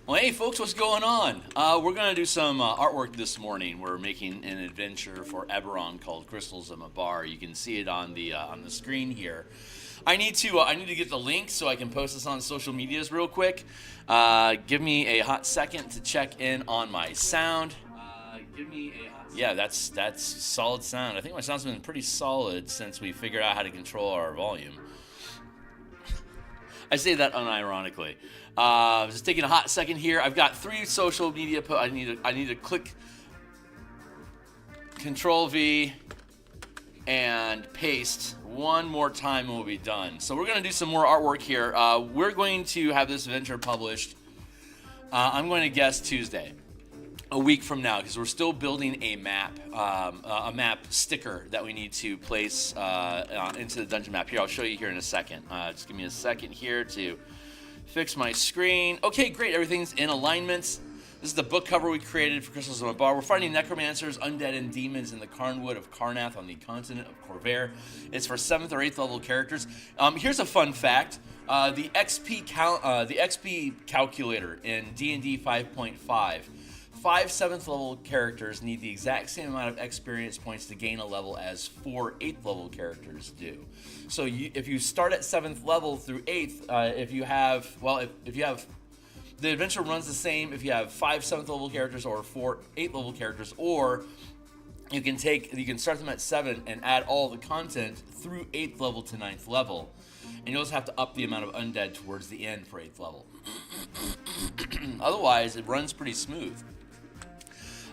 Well, hey folks, what's going on? We're going to do some artwork this morning. We're making an adventure for Eberron called Crystals of Mabar. You can see it on the screen here. I need to get the link so I can post this on social medias real quick. Give me a hot second to check in on my sound. Yeah, that's solid sound. I think my sound's been pretty solid since we figured out how to control our volume. I say that unironically. Just taking a hot second here. I've got 3 social media. I need to click Control V and paste one more time, and we'll be done. So we're going to do some more artwork here. We're going to have this adventure published. I'm going to guess Tuesday, a week from now, because we're still building a map sticker that we need to place into the dungeon map. Here, I'll show you here in a second. Just give me a second here to fix my screen. Okay, great. Everything's in alignment. This is the book cover we created for Crystals of Mabar. We're fighting necromancers, undead, and demons in the Carnwood of Karnath on the continent of Corvair. It's for 7th or 8th level characters. Here's a fun fact. The XP calculator in D&D 5.5. 5 7th level characters need the exact same amount of experience points to gain a level as 4 8th level characters do. So if you start at 7th level through 8th, if you have the adventure runs the same if you have 5 7th level characters or 4 8th level characters, or you can start them at 7 and add all the content through 8th level to 9th level. And you'll just have to up the amount of undead towards the end for 8th level. Otherwise, it runs pretty smooth.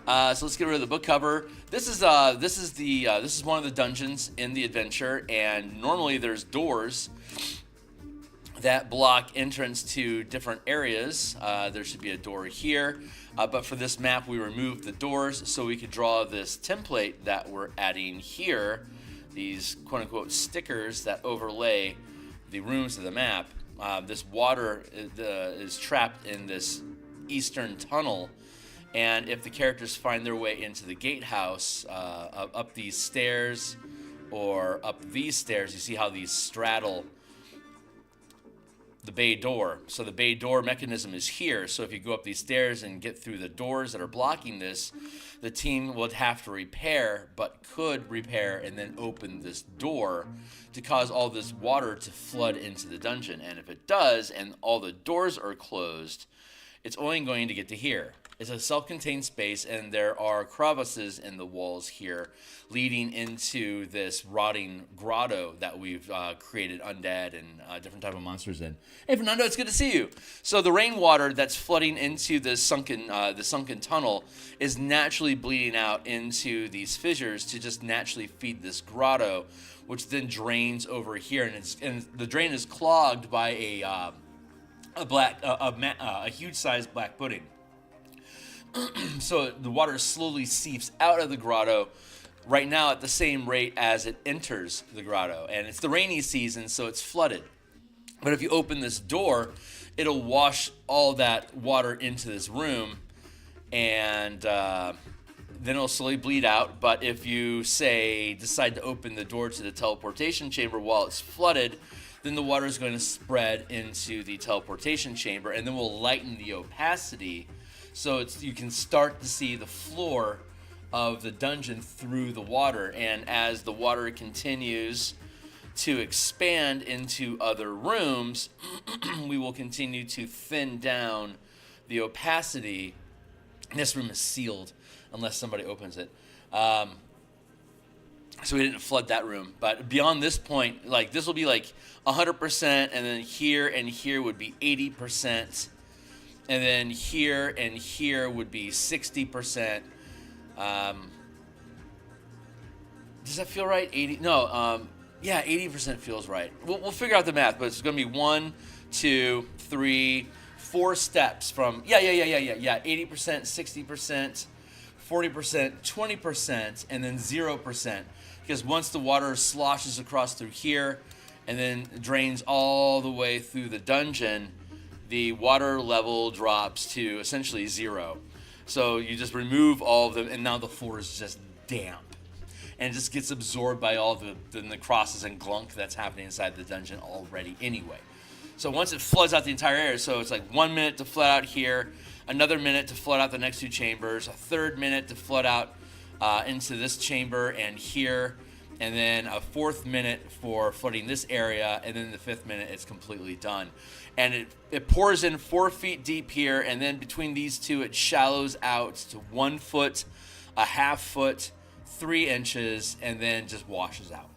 So let's get rid of the book cover. This is one of the dungeons in the adventure, and normally there's doors that block entrance to different areas. There should be a door here, but for this map we removed the doors so we could draw this template that we're adding here. These quote-unquote stickers that overlay the rooms of the map. This water is trapped in this eastern tunnel. And if the characters find their way into the gatehouse, up these stairs or up these stairs, you see how these straddle the bay door. So the bay door mechanism is here. So if you go up these stairs and get through the doors that are blocking this, the team would have to repair, but could repair and then open this door to cause all this water to flood into the dungeon. And if it does, and all the doors are closed, it's only going to get to here. It's a self-contained space, and there are crevices in the walls here leading into this rotting grotto that we've created undead and different type of monsters in. Hey, Fernando, it's good to see you. So the rainwater that's flooding into the sunken tunnel is naturally bleeding out into these fissures to just naturally feed this grotto, which then drains over here, and the drain is clogged by a huge-sized black pudding. So the water slowly seeps out of the grotto right now at the same rate as it enters the grotto. And it's the rainy season, so it's flooded. But if you open this door, it'll wash all that water into this room, and then it'll slowly bleed out. But if you, say, decide to open the door to the teleportation chamber while it's flooded, then the water is going to spread into the teleportation chamber, and then we'll lighten the opacity so you can start to see the floor of the dungeon through the water. And as the water continues to expand into other rooms, we will continue to thin down the opacity. This room is sealed unless somebody opens it. So we didn't flood that room. But beyond this point, like, this will be like 100%, and then here would be 80%. And then here and here would be 60%. Does that feel right? 80? No. Yeah, 80% feels right. We'll figure out the math, but it's going to be 1, 2, 3, 4 steps from 80%, 60%, 40%, 20%, and then 0%. Because once the water sloshes across through here and then drains all the way through the dungeon, the water level drops to essentially 0. So you just remove all of them, and now the floor is just damp. And it just gets absorbed by all the necrosis and glunk that's happening inside the dungeon already anyway. So once it floods out the entire area, so it's like 1 minute to flood out here, another minute to flood out the next two chambers, a third minute to flood out into this chamber and here, and then a fourth minute for flooding this area, and then the fifth minute it's completely done. And it pours in 4 feet deep here, and then between these two it shallows out to 1 foot, a half foot, 3 inches, and then just washes out.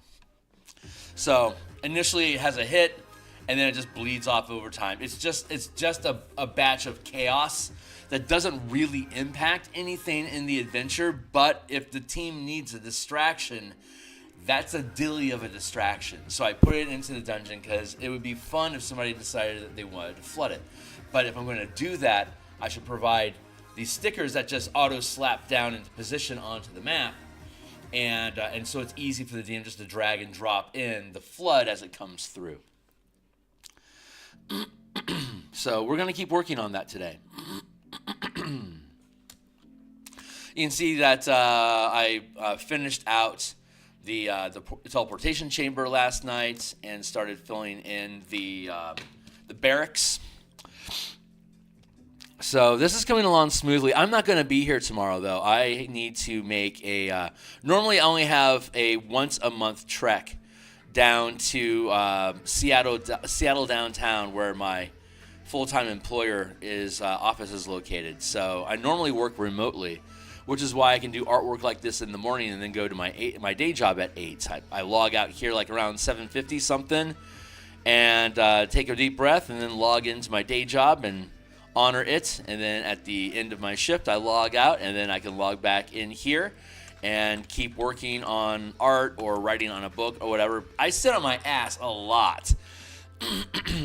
So initially it has a hit, and then it just bleeds off over time. It's just a batch of chaos that doesn't really impact anything in the adventure, but if the team needs a distraction, that's a dilly of a distraction. So I put it into the dungeon because it would be fun if somebody decided that they wanted to flood it. But if I'm going to do that, I should provide these stickers that just auto-slap down into position onto the map, and so it's easy for the DM just to drag and drop in the flood as it comes through. So we're going to keep working on that today. You can see that I finished out the teleportation chamber last night and started filling in the barracks. So this is coming along smoothly. I'm not going to be here tomorrow, though. I need to make a... normally I only have a once-a-month trek down to Seattle downtown, where my full-time employer office is located. So I normally work remotely, which is why I can do artwork like this in the morning and then go to my day job at 8. I log out here like around 7:50 something and take a deep breath and then log into my day job and honor it. And then at the end of my shift, I log out and then I can log back in here and keep working on art or writing on a book or whatever. I sit on my ass a lot.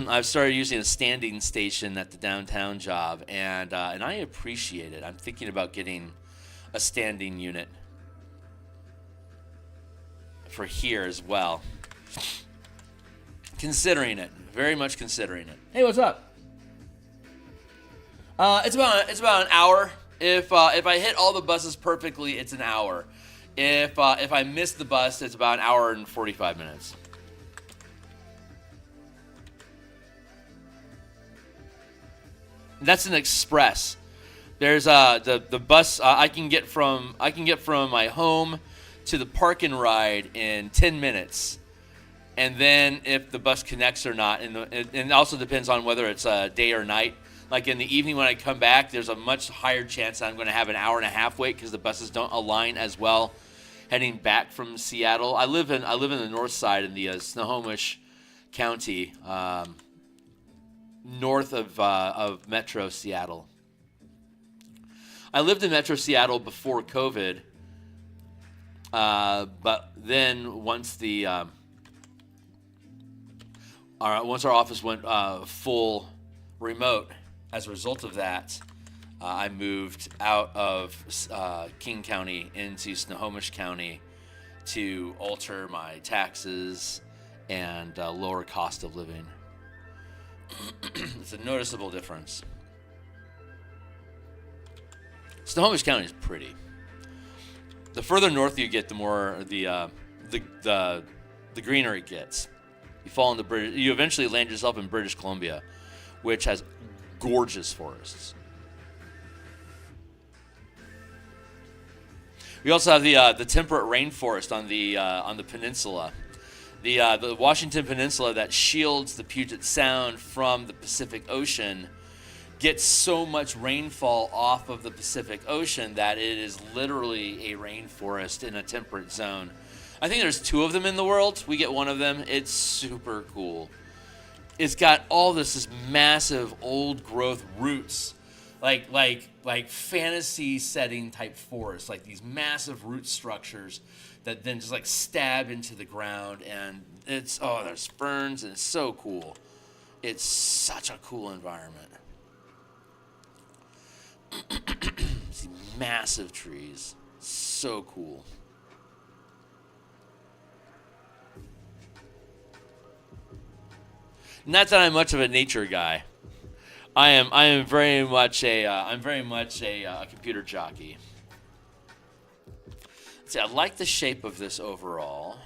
I've started using a standing station at the downtown job, and I appreciate it. I'm thinking about getting a standing unit for here as well. Considering it, very much considering it. Hey, what's up? It's about an hour. If I hit all the buses perfectly, it's an hour. If I miss the bus, it's about an hour and 45 minutes. That's an express. There's the bus I can get from my home to the park and ride in 10 minutes, and then if the bus connects or not, and it also depends on whether it's day or night. Like in the evening when I come back, there's a much higher chance that I'm going to have an hour and a half wait because the buses don't align as well. Heading back from Seattle, I live in the north side in the Snohomish County, north of Metro Seattle. I lived in Metro Seattle before COVID, but then once our office went full remote, as a result of that, I moved out of King County into Snohomish County to alter my taxes and lower cost of living. It's a noticeable difference. Snohomish County is pretty. The further north you get, the more the greener it gets. You eventually land yourself in British Columbia, which has gorgeous forests. We also have the temperate rainforest on the peninsula. The Washington Peninsula that shields the Puget Sound from the Pacific Ocean gets so much rainfall off of the Pacific Ocean that it is literally a rainforest in a temperate zone. I think there's 2 of them in the world. We get one of them. It's super cool. It's got all this massive old growth roots, like fantasy setting type forests, like these massive root structures that then just like stab into the ground, and there's ferns, and it's so cool. It's such a cool environment. These massive trees, so cool. Not that I'm much of a nature guy. I am very much a computer jockey. See, I like the shape of this overall.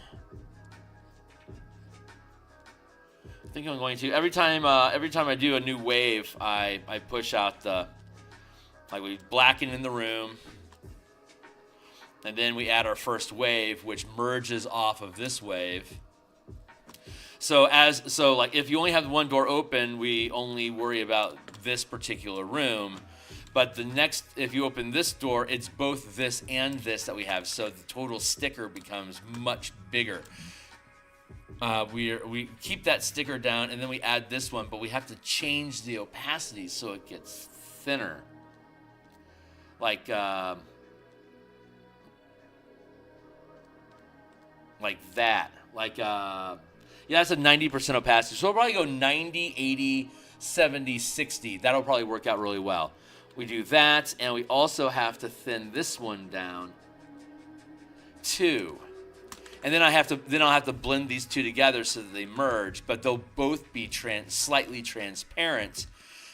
think I'm going to. Every time I do a new wave, I push out the, like, we blacken in the room, and then we add our first wave, which merges off of this wave. So like if you only have one door open, we only worry about this particular room. But the next, if you open this door, it's both this and this that we have. So the total sticker becomes much bigger. We keep that sticker down, and then we add this one, but we have to change the opacity so it gets thinner. Like that. Yeah, that's a 90% opacity. So we'll probably go 90, 80, 70, 60. That'll probably work out really well. We do that, and we also have to thin this one down too. And then I'll have to blend these two together so that they merge, but they'll both be slightly transparent,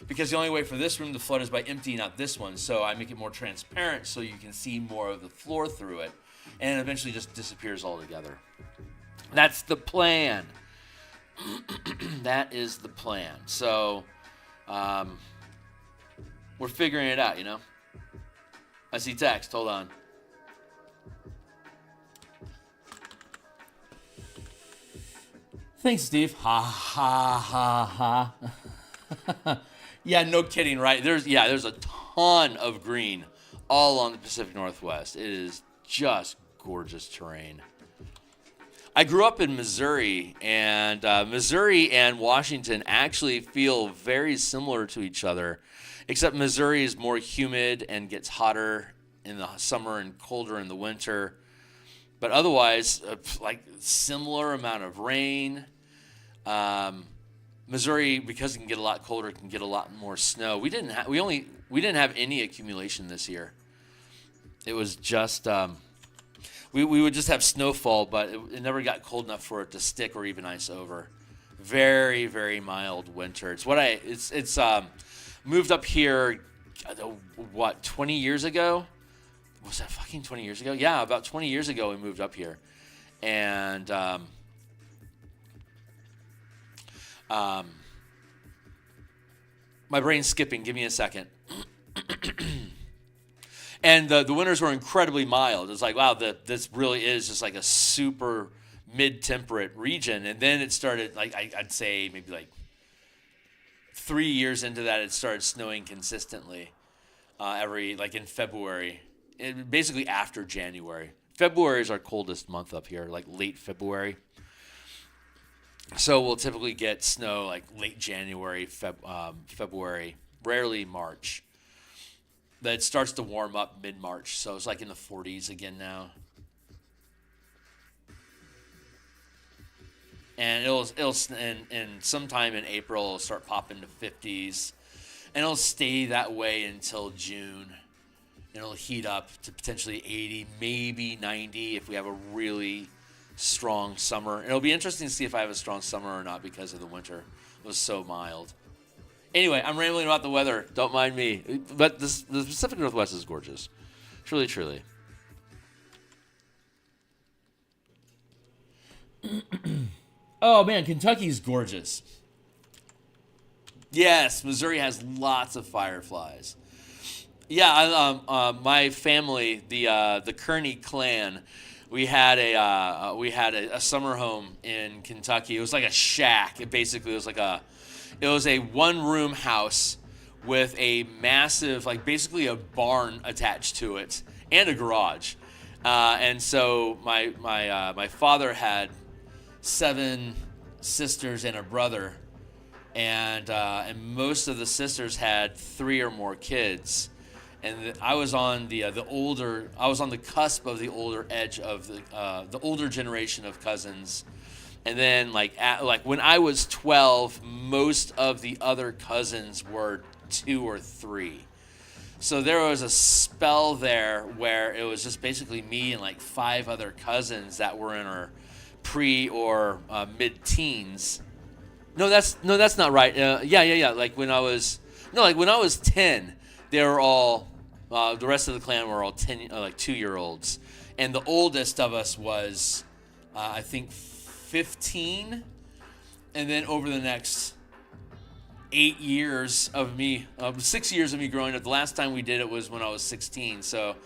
because the only way for this room to flood is by emptying out this one. So I make it more transparent so you can see more of the floor through it, and it eventually just disappears altogether. That's the plan. That is the plan. So we're figuring it out, you know. I see text. Hold on. Thanks, Steve. Ha ha ha ha. Yeah, no kidding, right? There's a ton of green all on the Pacific Northwest. It is just gorgeous terrain. I grew up in Missouri, and Missouri and Washington actually feel very similar to each other, except Missouri is more humid and gets hotter in the summer and colder in the winter. But otherwise, like similar amount of rain. Missouri, because it can get a lot colder, can get a lot more snow. We didn't have any accumulation this year. It was just we would just have snowfall, but it never got cold enough for it to stick or even ice over. Very, very mild winter. It's moved up here, 20 years ago? Was that fucking 20 years ago? Yeah, about 20 years ago we moved up here. And my brain's skipping. Give me a second. And the winters were incredibly mild. It's like, wow, this really is just like a super mid-temperate region. And then it started, like, I'd say maybe like 3 years into that, it started snowing consistently in February. Basically after January. February is our coldest month up here, like late February. So we'll typically get snow like late January, February, rarely March. But it starts to warm up mid-March, so it's like in the 40s again now. And it'll sometime in April it'll start popping to 50s, and it'll stay that way until June. And it'll heat up to potentially 80, maybe 90 if we have a really strong summer. It'll be interesting to see if I have a strong summer or not because of the winter. It was so mild. Anyway, I'm rambling about the weather. Don't mind me. But the Pacific Northwest is gorgeous. Truly, truly. Oh, man, Kentucky's gorgeous. Yes, Missouri has lots of fireflies. Yeah, my family, the Kearney clan, we had a summer home in Kentucky. It was like a shack. It was a one-room house with a massive, like basically a barn attached to it and a garage. And so my father had 7 sisters and a brother, and most of the sisters had 3 or more kids. And I was on the cusp of the older edge of the older generation of cousins. And then like when I was 12, most of the other cousins were 2 or 3. So there was a spell there where it was just basically me and like 5 other cousins that were in our pre or mid-teens. No, that's not right. Yeah. Like when I was 10, they were all the rest of the clan were all 10, like 2-year-olds, and the oldest of us was I think 15, And then over the next 8 years of me, 6 years of me growing up, the last time we did it was when I was 16. So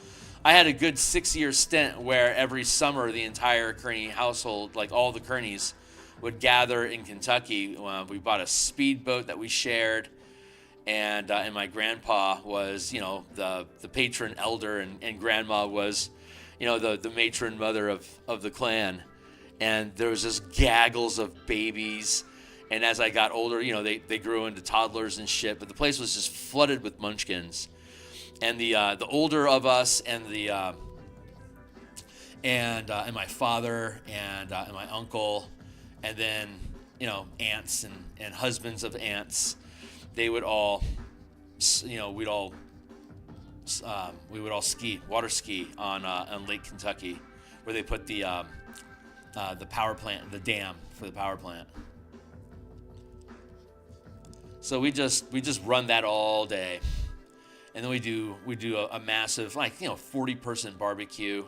I had a good 6-year stint where every summer the entire Kearney household, like all the Kearneys, would gather in Kentucky. We bought a speedboat that we shared, and my grandpa was, the patron elder, and grandma was, the matron mother of the clan. And there was just gaggles of babies. And as I got older, they grew into toddlers and shit. But the place was just flooded with munchkins. And the older of us and and my father and my uncle, and then aunts and husbands of aunts, they would all, we would all water ski on Lake Kentucky, where they put the power plant, the dam for the power plant. So we just run that all day, and then we do a massive 40-person barbecue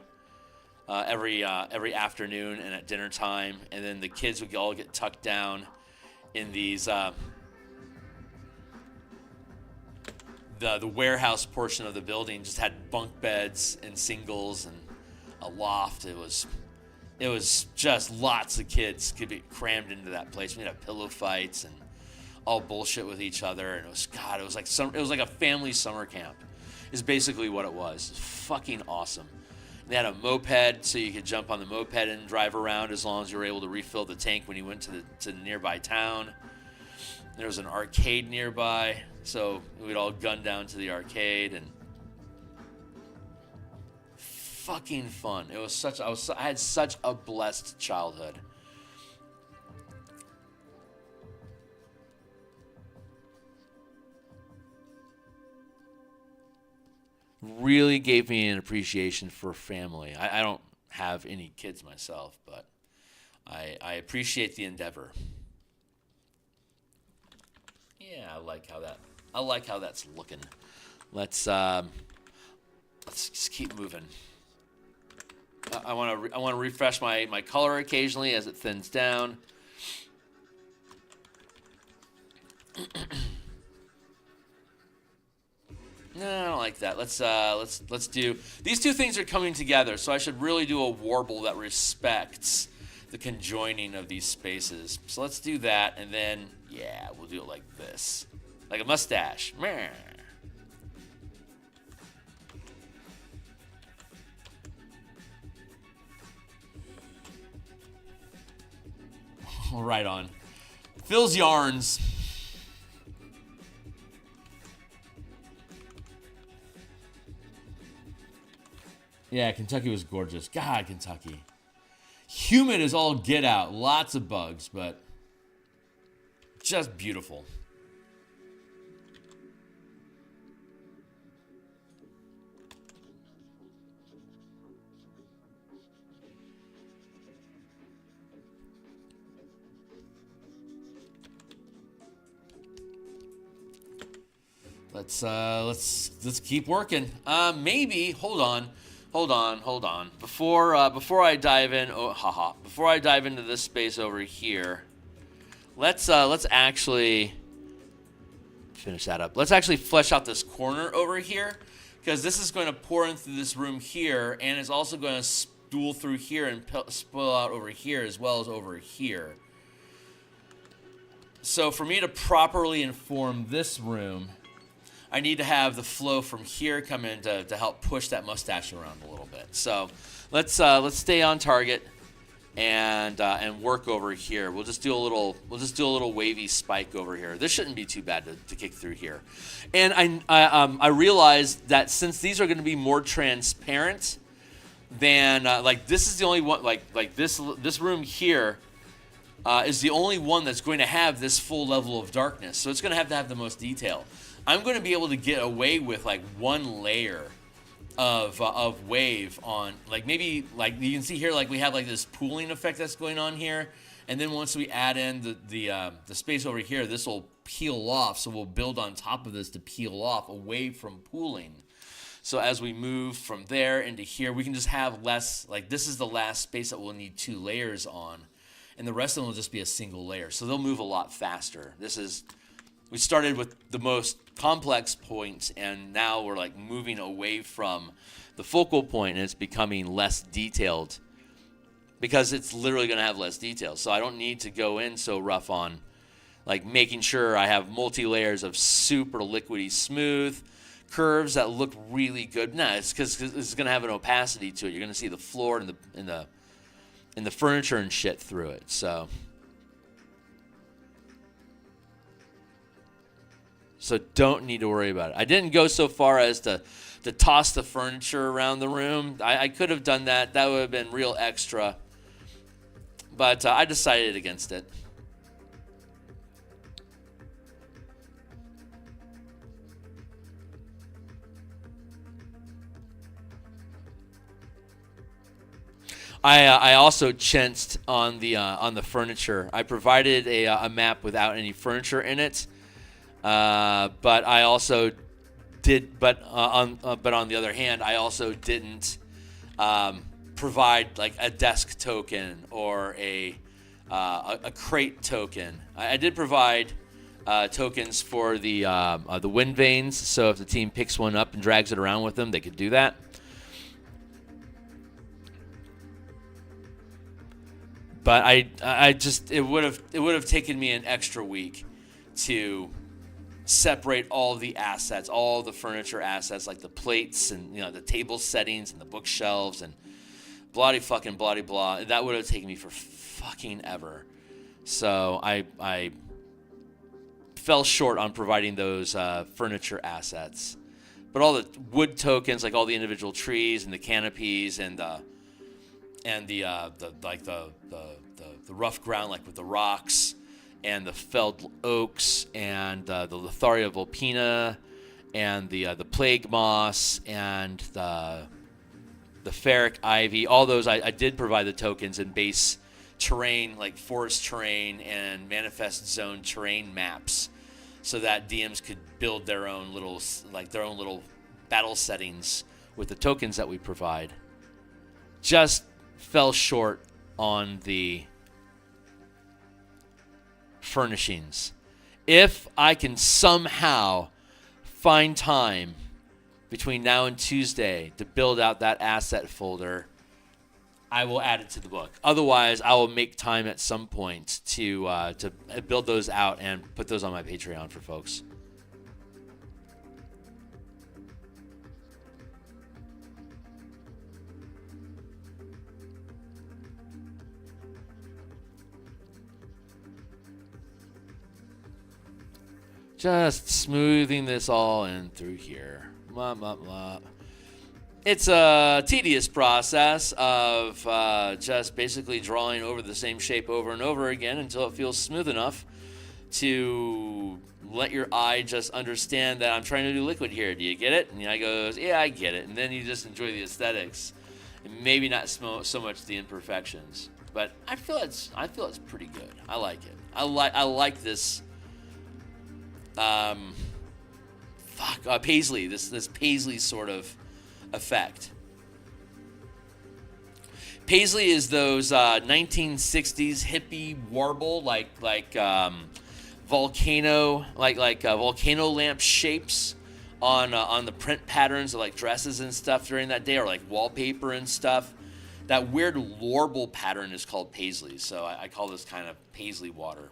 every afternoon and at dinner time, and then the kids would all get tucked down in these the warehouse portion of the building just had bunk beds and singles and a loft. It was just lots of kids could be crammed into that place. We'd have pillow fights and all bullshit with each other, and it was like a family summer camp. Is basically what it was. It's fucking awesome. And they had a moped, so you could jump on the moped and drive around as long as you were able to refill the tank when you went to the nearby town. There was an arcade nearby, so we'd all gun down to the arcade, and fucking fun. It was I had such a blessed childhood. Really gave me an appreciation for family. I don't have any kids myself, but I appreciate the endeavor. Yeah, I like how that's looking. Let's just keep moving. I want to refresh my color occasionally as it thins down. No, I don't like that. Let's do these two things are coming together, so I should really do a warble that respects the conjoining of these spaces. So let's do that, and then we'll do it like this, like a mustache. Right on. Phil's yarns. Yeah, Kentucky was gorgeous. God, Kentucky. Humid as all get out. Lots of bugs, but just beautiful. Let's keep working. Maybe hold on. Before I dive in, before I dive into this space over here, let's actually finish that up. Let's actually flesh out this corner over here, because this is going to pour in through this room here, and it's also going to spool through here and spill out over here as well as over here. So for me to properly inform this room, I need to have the flow from here come in to help push that mustache around a little bit. So let's stay on target and work over here. We'll just do a little wavy spike over here. This shouldn't be too bad to kick through here. And I realized that since these are going to be more transparent than like this is the only one like this room here is the only one that's going to have this full level of darkness. So it's going to have the most detail. I'm going to be able to get away with like one layer of wave on, like maybe like you can see here, like we have like this pooling effect that's going on here, and then once we add in the space over here, this will peel off. So we'll build on top of this to peel off away from pooling. So as we move from there into here, we can just have less, like this is the last space that we'll need 2 layers on. and the rest of them will just be a single layer. So they'll move a lot faster. We started with the most complex points, and now we're like moving away from the focal point, and it's becoming less detailed because it's literally going to have less details. So I don't need to go in so rough on like making sure I have multi-layers of super liquidy smooth curves that look really good. No, it's because it's going to have an opacity to it. You're going to see the floor and the furniture and shit through it. So don't need to worry about it. I didn't go so far as to toss the furniture around the room. I could have done that. That would have been real extra. But I decided against it. I also chanced on the furniture. I provided a map without any furniture in it, but I also did. But on the other hand, I also didn't provide like a desk token or a crate token. I did provide tokens for the wind vanes, so if the team picks one up and drags it around with them, they could do that. But I just it would have taken me an extra week to separate all the assets, all the furniture assets, like the plates and the table settings and the bookshelves and bloody fucking bloody blah. That would have taken me for fucking ever. So I fell short on providing those furniture assets. But all the wood tokens, like all the individual trees and the canopies and the rough ground, like with the rocks and the felled oaks and the Lotharia vulpina and the plague moss and the ferric ivy, all those I did provide the tokens in base terrain, like forest terrain and manifest zone terrain maps, so that DMs could build their own little battle settings with the tokens that we provide. Just fell short on the furnishings. If I can somehow find time between now and Tuesday to build out that asset folder, I will add it to the book. Otherwise, I will make time at some point to build those out and put those on my Patreon for folks. Just smoothing this all in through here. Blah, blah, blah. It's a tedious process of just basically drawing over the same shape over and over again until it feels smooth enough to let your eye just understand that I'm trying to do liquid here. Do you get it? And the eye goes, yeah, I get it. And then you just enjoy the aesthetics and maybe not so much the imperfections. But I feel it's pretty good. I like it. I like this. Paisley, this Paisley sort of effect. Paisley is those 1960s hippie warble, like volcano lamp shapes on the print patterns of like dresses and stuff during that day, or like wallpaper and stuff. That weird warble pattern is called Paisley, so I call this kind of Paisley water.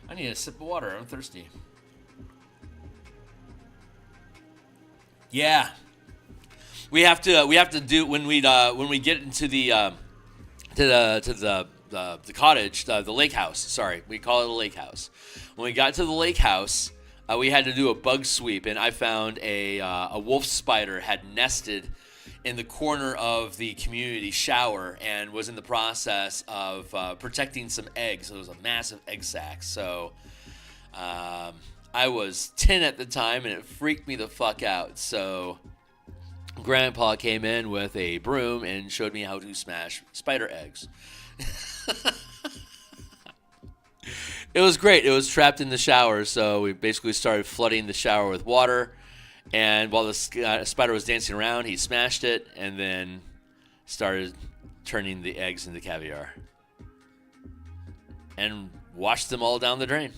I need a sip of water. I'm thirsty. Yeah, we have to do when we get into the cottage, the lake house. Sorry, we call it a lake house. When we got to the lake house, we had to do a bug sweep, and I found a wolf spider had nested in the corner of the community shower and was in the process of protecting some eggs. It was a massive egg sack. So I was 10 at the time, and it freaked me the fuck out. So I'm grandpa came in with a broom and showed me how to smash spider eggs. It was great. It was trapped in the shower, so we basically started flooding the shower with water. And while the spider was dancing around, he smashed it and then started turning the eggs into caviar. And washed them all down the drain.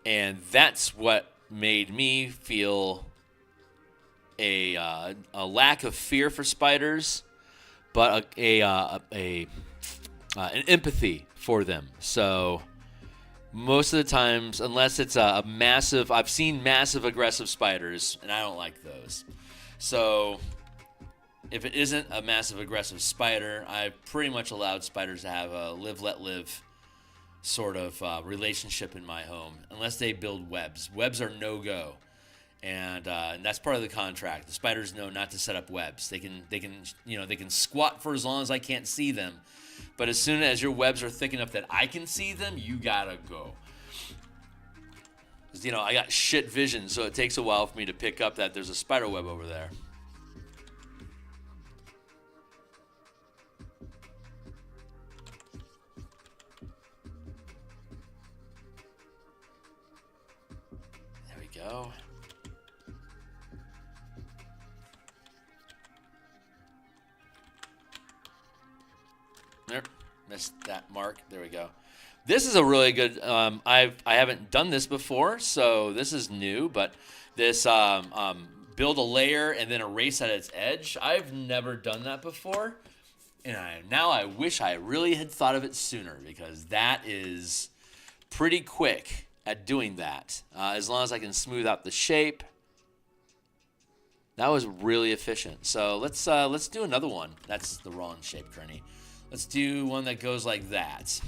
And that's what made me feel a lack of fear for spiders, but an empathy for them. So most of the times, unless it's a massive, I've seen massive aggressive spiders, and I don't like those. So if it isn't a massive aggressive spider, I've pretty much allowed spiders to have a live, let live sort of relationship in my home, unless they build webs. Webs are no-go. And that's part of the contract. The spiders know not to set up webs. They can squat for as long as I can't see them, but as soon as your webs are thick enough that I can see them, you gotta go. 'Cause, I got shit vision, so it takes a while for me to pick up that there's a spider web over there. There we go. Nope, missed that mark. There we go. This is a really good. I haven't done this before, so this is new. But this build a layer and then erase at its edge. I've never done that before, and now I wish I really had thought of it sooner, because that is pretty quick at doing that. As long as I can smooth out the shape. That was really efficient. So let's do another one. That's the wrong shape, Kearney. Let's do one that goes like that.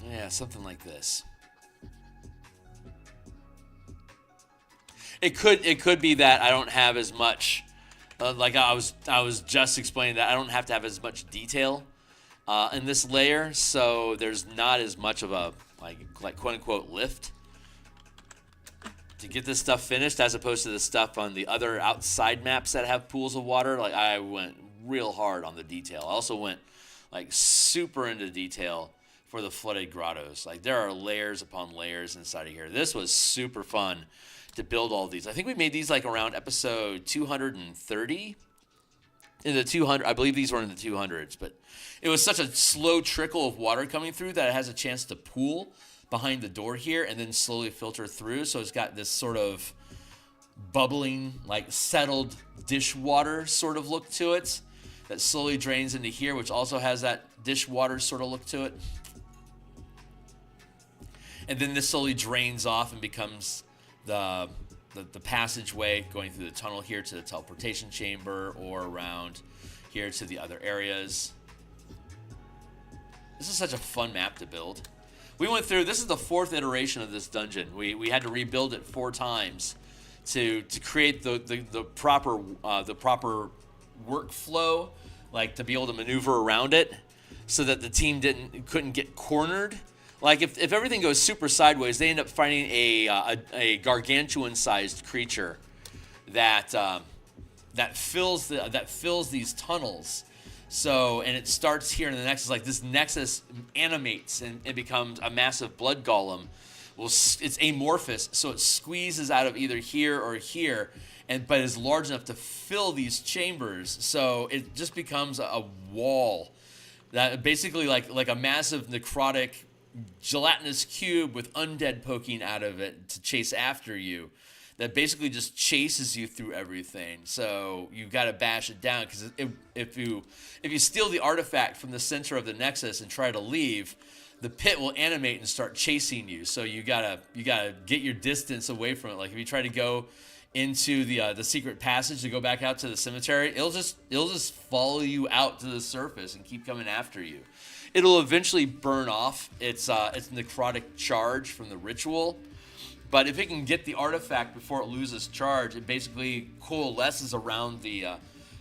Yeah, something like this. It could be that I don't have as much, like I was just explaining, that I don't have to have as much detail in this layer, so there's not as much of a like quote unquote lift to get this stuff finished, as opposed to the stuff on the other outside maps that have pools of water. Like, I went real hard on the detail. I also went like super into detail for the flooded grottos. Like, there are layers upon layers inside of here. This was super fun to build all these. I think we made these like around episode 230. In the 200, I believe these were in the 200s, but it was such a slow trickle of water coming through that it has a chance to pool behind the door here and then slowly filter through. So it's got this sort of bubbling, like settled dishwater sort of look to it that slowly drains into here, which also has that dishwater sort of look to it. And then this slowly drains off and becomes the passageway going through the tunnel here to the teleportation chamber, or around here to the other areas. This is such a fun map to build. We went through, this is the 4th iteration of this dungeon. We had to rebuild it 4 times to create the proper workflow, like to be able to maneuver around it, so that the team couldn't get cornered. Like, if everything goes super sideways, they end up finding a gargantuan-sized creature that fills these tunnels. So, and it starts here in the nexus. Like, this nexus animates and it becomes a massive blood golem. Well, it's amorphous, so it squeezes out of either here or here, but is large enough to fill these chambers. So it just becomes a wall that basically like a massive necrotic gelatinous cube with undead poking out of it to chase after you, that basically just chases you through everything. So you got to bash it down, because if you steal the artifact from the center of the nexus and try to leave, the pit will animate and start chasing you. So you gotta get your distance away from it. Like, if you try to go into the secret passage to go back out to the cemetery, it'll just follow you out to the surface and keep coming after you. It'll eventually burn off its necrotic charge from the ritual, But if it can get the artifact before it loses charge, it basically coalesces around the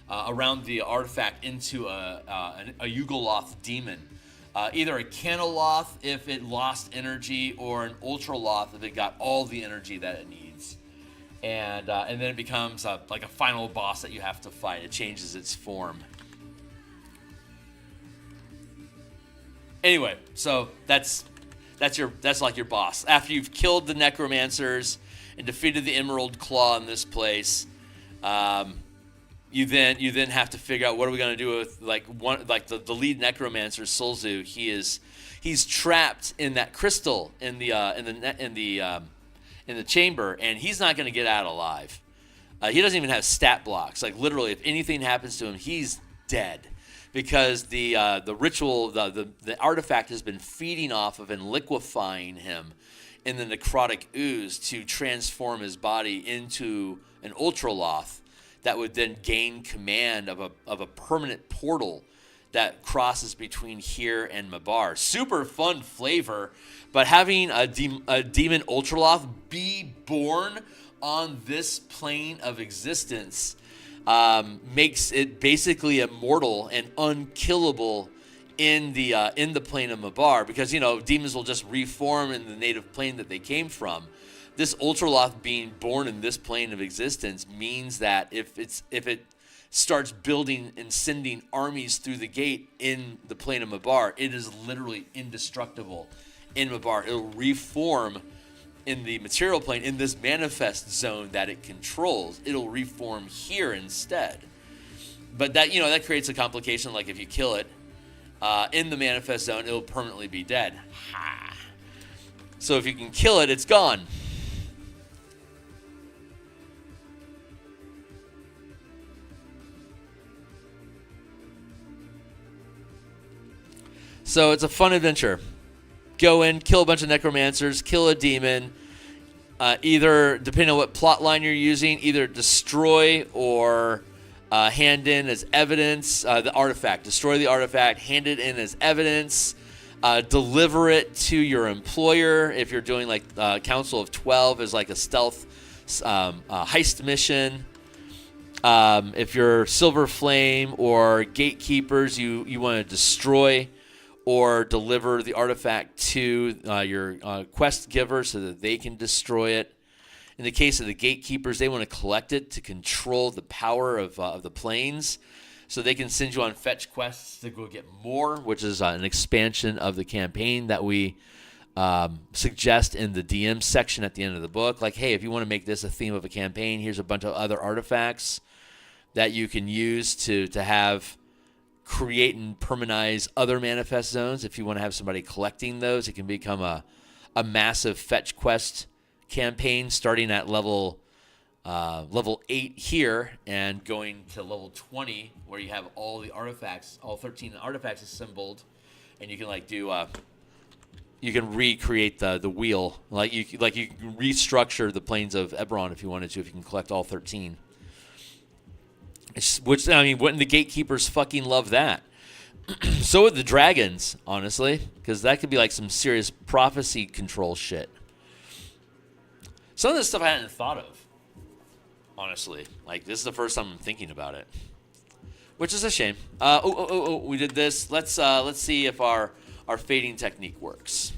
artifact into a Yugoloth demon. Either a Canoloth if it lost energy, or an Ultraloth if it got all the energy that it needs. And then it becomes like a final boss that you have to fight. It changes its form. Anyway, so that's like your boss. After you've killed the necromancers and defeated the Emerald Claw in this place, you then have to figure out what are we going to do with the lead necromancer Solzu. He's trapped in that crystal in the chamber, and he's not going to get out alive. He doesn't even have stat blocks. Like literally, if anything happens to him, he's dead. Because the ritual, the artifact has been feeding off of and liquefying him in the necrotic ooze to transform his body into an Ultraloth that would then gain command of a permanent portal that crosses between here and Mabar. Super fun flavor, but having a demon Ultraloth be born on this plane of existence makes it basically immortal and unkillable in the plane of Mabar, because demons will just reform in the native plane that they came from. This Ultraloth being born in this plane of existence means that if it starts building and sending armies through the gate in the plane of Mabar, it is literally indestructible in Mabar. It'll reform in the material plane, in this manifest zone that it controls. It'll reform here instead. But that creates a complication. Like if you kill it in the manifest zone, it'll permanently be dead. Ha. So if you can kill it, it's gone. So it's a fun adventure. Go in, kill a bunch of necromancers, kill a demon. Either, depending on what plot line you're using, either destroy or hand in as evidence the artifact. Destroy the artifact, hand it in as evidence, deliver it to your employer. If you're doing like Council of 12 as like a stealth heist mission. If you're Silver Flame or Gatekeepers, you want to destroy or deliver the artifact to your quest giver so that they can destroy it. In the case of the Gatekeepers, they want to collect it to control the power of the planes, so they can send you on fetch quests to go get more, which is an expansion of the campaign that we suggest in the DM section at the end of the book. Like, hey, if you want to make this a theme of a campaign, here's a bunch of other artifacts that you can use to have create and permanize other manifest zones. If you want to have somebody collecting those, it can become a massive fetch quest campaign starting at level 8 here and going to level 20, where you have all the artifacts, all 13 artifacts assembled, and you can you can recreate the wheel. Like you can restructure the planes of Eberron if you wanted to, if you can collect all 13. Which, I mean, wouldn't the Gatekeepers fucking love that? So would the dragons, honestly, because that could be like some serious prophecy control shit. Some of this stuff I hadn't thought of, honestly. Like, this is the first time I'm thinking about it, which is a shame. We did this. Let's see if our fading technique works.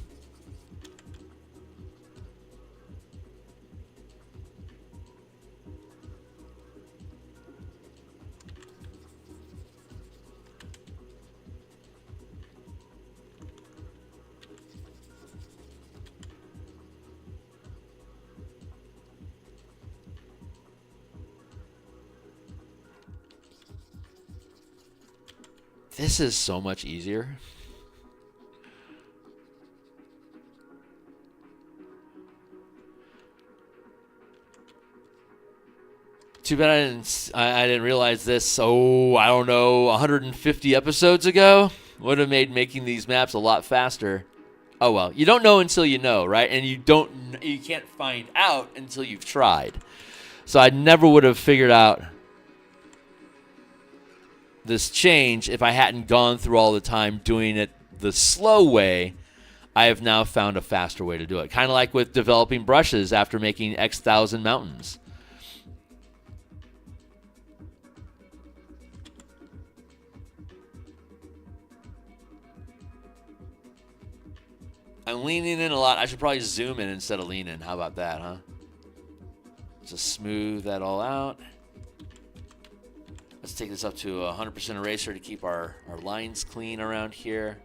This is so much easier. Too bad I didn't realize this. I don't know, 150 episodes ago would have made making these maps a lot faster. Oh well, you don't know until you know, right? And you can't find out until you've tried. So I never would have figured out this change if I hadn't gone through all the time doing it the slow way I have now found a faster way to do it. Kind of like with developing brushes after making X thousand mountains. I'm leaning in a lot. I should probably zoom in instead of lean in. How about that, huh? Just smooth that all out. Let's take this up to 100% eraser to keep our lines clean around here.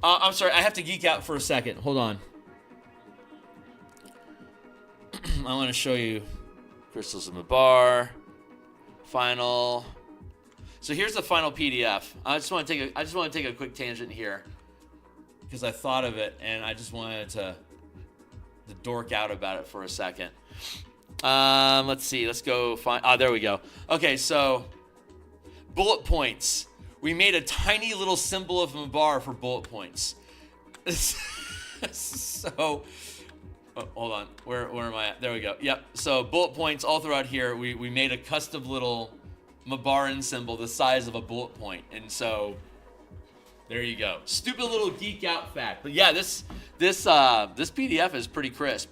I'm sorry, I have to geek out for a second. Hold on. I want to show you crystals in the bar. Final. So here's the final PDF. I just want to take a quick tangent here because I thought of it and I just wanted to dork out about it for a second. Let's see. Let's go find. There we go. Okay, so bullet points. We made a tiny little symbol of a bar for bullet points. So, hold on. Where am I at? There we go. Yep. So bullet points all throughout here. We made a custom little Mabaran symbol the size of a bullet point. And so there you go. Stupid little geek out fact. But yeah, this PDF is pretty crisp.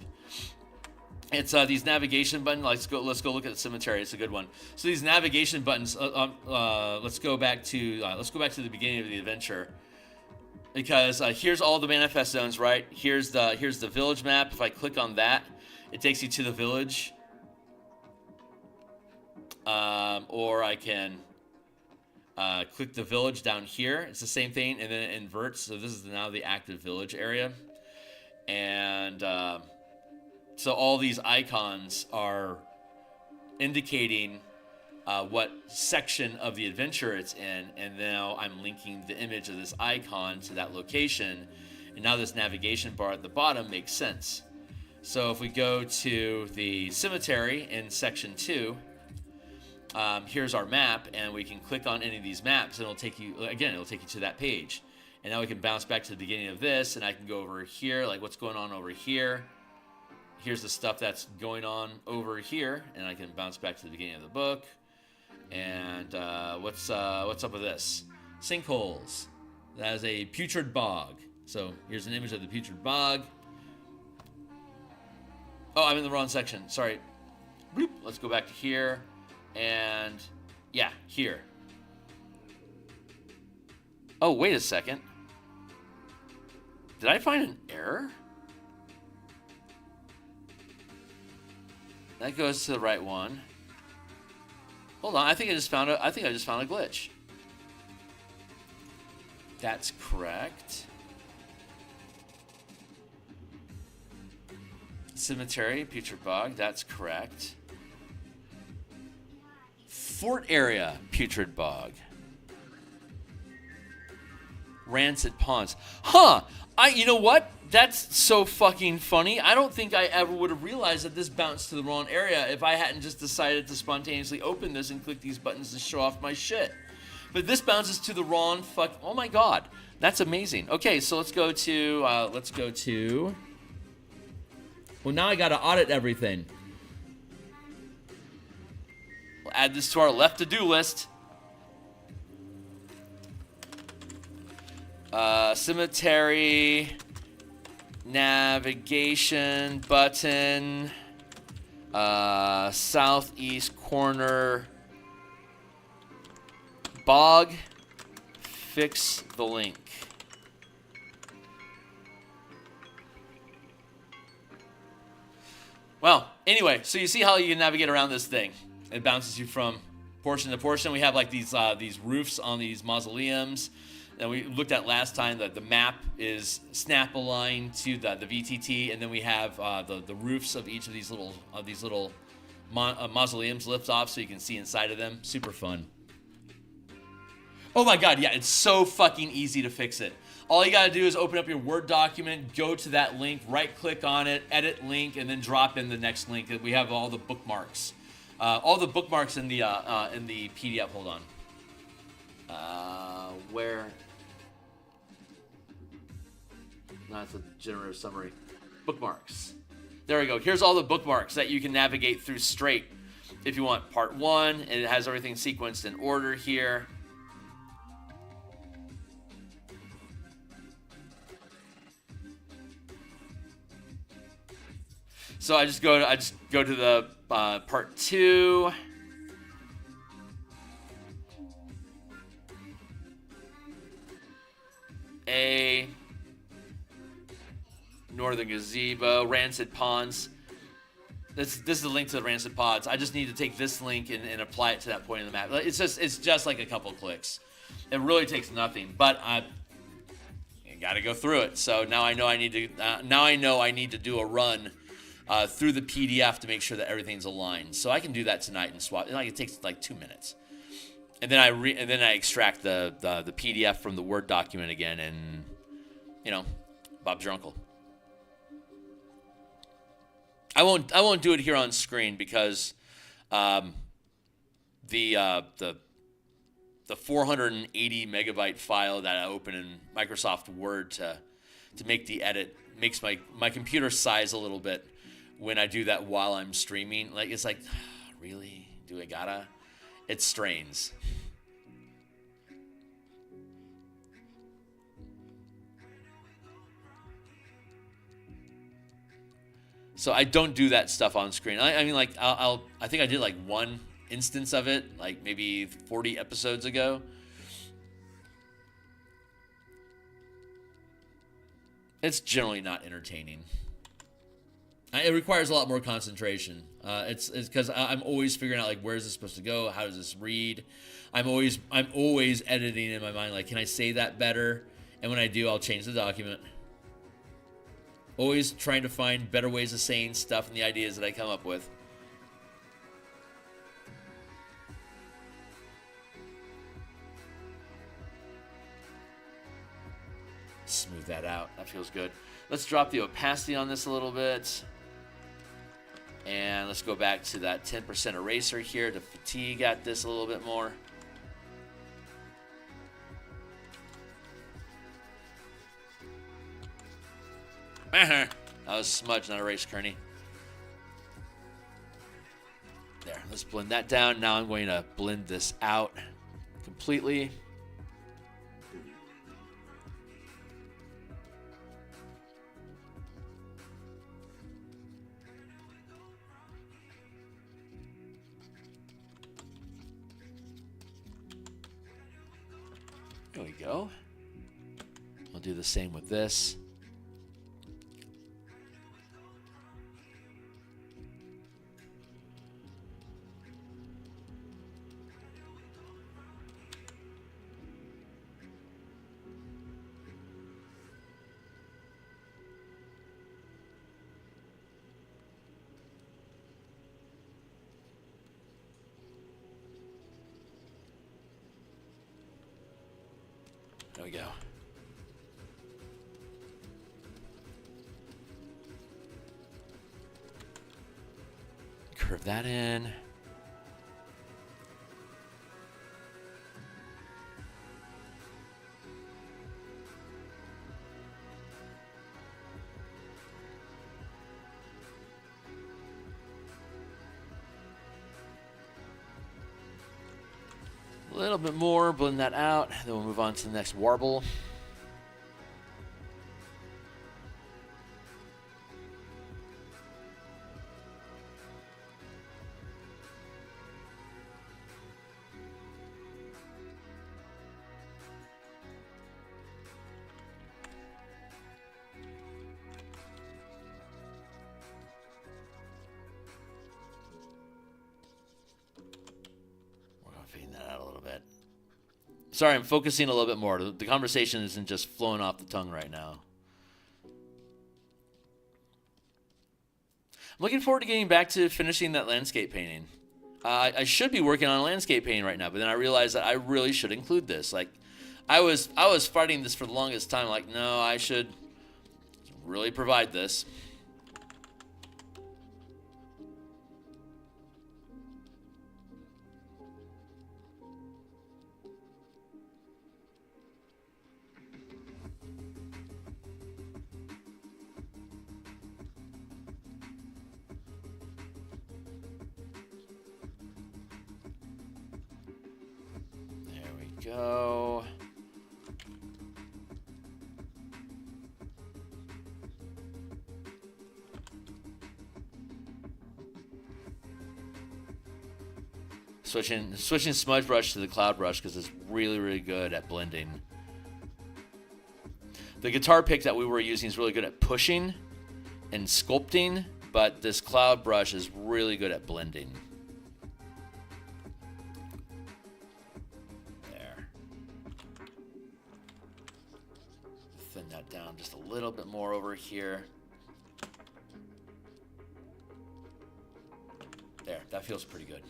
It's these navigation buttons. Let's go look at the cemetery. It's a good one. So these navigation buttons. Let's go back to the beginning of the adventure, because here's all the manifest zones. Right here's the village map. If I click on that, it takes you to the village. Or I can click the village down here. It's the same thing, and then it inverts. So this is now the active village area, and so all these icons are indicating what section of the adventure it's in, and now I'm linking the image of this icon to that location, and now this navigation bar at the bottom makes sense. So if we go to the cemetery in section 2, here's our map, and we can click on any of these maps, and it'll take you to that page. And now we can bounce back to the beginning of this, and I can go over here, like what's going on over here. Here's the stuff that's going on over here, and I can bounce back to the beginning of the book. And what's up with this? Sinkholes. That is a putrid bog. So here's an image of the putrid bog. Oh, I'm in the wrong section. Sorry. Bloop. Let's go back to here. And yeah, here. Oh, wait a second. Did I find an error? That goes to the right one. Hold on, I think I just found a glitch. That's correct. Cemetery, putrid bog, that's correct. Fort area, putrid bog. Rancid ponds. Huh! You know what? That's so fucking funny. I don't think I ever would have realized that this bounced to the wrong area if I hadn't just decided to spontaneously open this and click these buttons to show off my shit. But this bounces to the wrong oh my god. That's amazing. Okay, so let's go to, well, now I gotta audit everything. We'll add this to our left to-do list. Cemetery, navigation button, southeast corner, bog, fix the link. Well, anyway, so you see how you can navigate around this thing. It bounces you from portion to portion. We have like these roofs on these mausoleums. And we looked at last time that the map is snap aligned to the VTT, and then we have the roofs of each of these little mausoleums lift off so you can see inside of them. Super fun. Oh my god, yeah, it's so fucking easy to fix it. All you gotta do is open up your Word document, go to that link, right-click on it, edit link, and then drop in the next link. We have all the bookmarks. All the bookmarks in the PDF. Hold on. Where? No, it's a generative summary. Bookmarks. There we go. Here's all the bookmarks that you can navigate through straight if you want. Part 1, and it has everything sequenced in order here. So I just go to the part 2. A Northern Gazebo, Rancid Ponds. This is the link to the Rancid Pods. I just need to take this link and apply it to that point in the map. It's just like a couple clicks. It really takes nothing, but you got to go through it. So now I know I need to do a run through the PDF to make sure that everything's aligned. So I can do that tonight and swap. It takes like 2 minutes, and then I extract the PDF from the Word document again, and Bob's your uncle. I won't do it here on screen because the 480 megabyte file that I open in Microsoft Word to make the edit makes my computer size a little bit when I do that while I'm streaming. Like, it's like, really? Do I gotta? It strains. So I don't do that stuff on screen. I mean, like, I think I did like one instance of it, like maybe 40 episodes ago. It's generally not entertaining. It requires a lot more concentration. It's because I'm always figuring out, like, where is this supposed to go? How does this read? I'm always editing in my mind, like, can I say that better? And when I do, I'll change the document. Always trying to find better ways of saying stuff and the ideas that I come up with. Smooth that out. That feels good. Let's drop the opacity on this a little bit. And let's go back to that 10% eraser here to fatigue at this a little bit more. That was smudge, not erase, Kearney. There, let's blend that down. Now I'm going to blend this out completely. There we go. I'll do the same with this. There we go. Curve that in. A little bit more, blend that out. Then we'll move on to the next warble. Sorry, I'm focusing a little bit more. The conversation isn't just flowing off the tongue right now. I'm looking forward to getting back to finishing that landscape painting. I should be working on a landscape painting right now, but then I realized that I really should include this. Like, I was fighting this for the longest time. Like, no, I should really provide this. go. Switching smudge brush to the cloud brush because it's really, really good at blending. The guitar pick that we were using is really good at pushing and sculpting, but this cloud brush is really good at blending. There. Thin that down just a little bit more over here. There, that feels pretty good.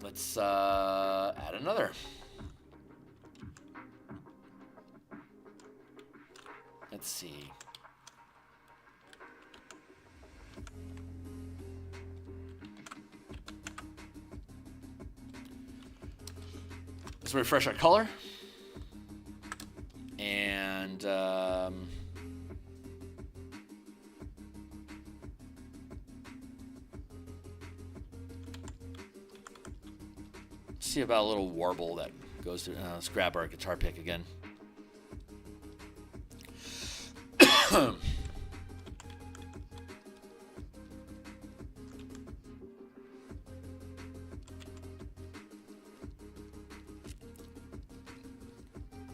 Let's add another. Let's see. Let's refresh our color. And see about a little warble that goes to. Let's grab our guitar pick again. I'm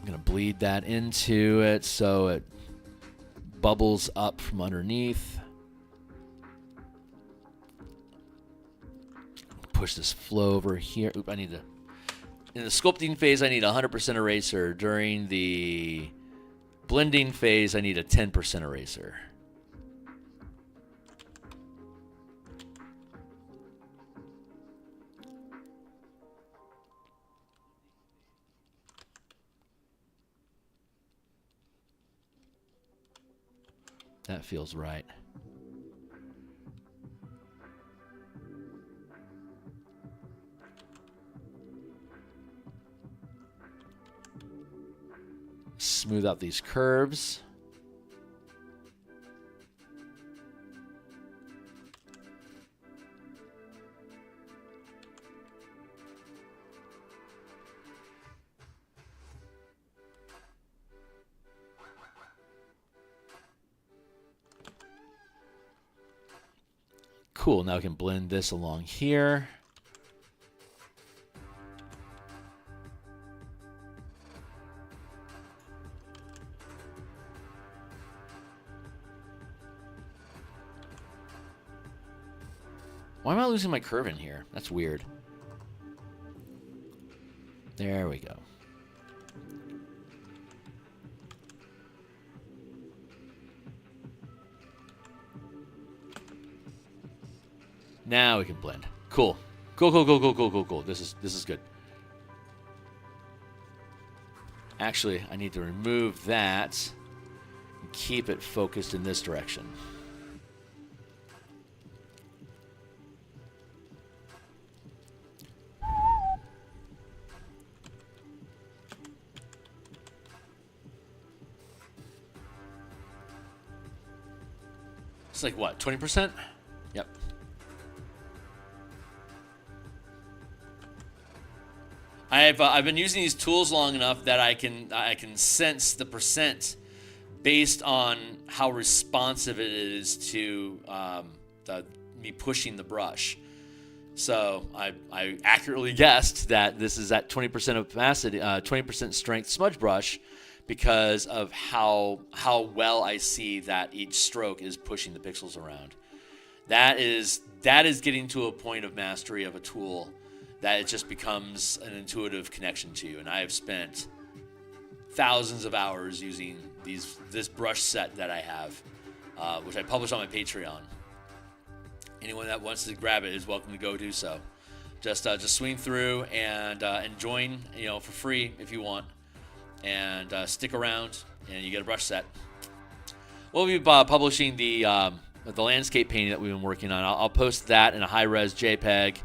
gonna bleed that into it so it bubbles up from underneath. Push this flow over here. Oop, I need to. In the sculpting phase, I need 100% eraser. During the blending phase, I need a 10% eraser. That feels right. Smooth out these curves. Cool, now I can blend this along here. Why am I losing my curve in here? That's weird. There we go. Now we can blend. Cool. Cool. This is good. Actually, I need to remove that and keep it focused in this direction. It's like what, 20%? Yep. I've been using these tools long enough that I can sense the percent based on how responsive it is to me pushing the brush. So I accurately guessed that this is at 20% opacity, 20% strength smudge brush, because of how well I see that each stroke is pushing the pixels around. That is getting to a point of mastery of a tool that it just becomes an intuitive connection to you. And I have spent thousands of hours using this brush set that I have, which I publish on my Patreon. Anyone that wants to grab it is welcome to go do so. Just swing through and join, for free if you want. And stick around, and you get a brush set. We'll be publishing the landscape painting that we've been working on. I'll post that in a high-res JPEG,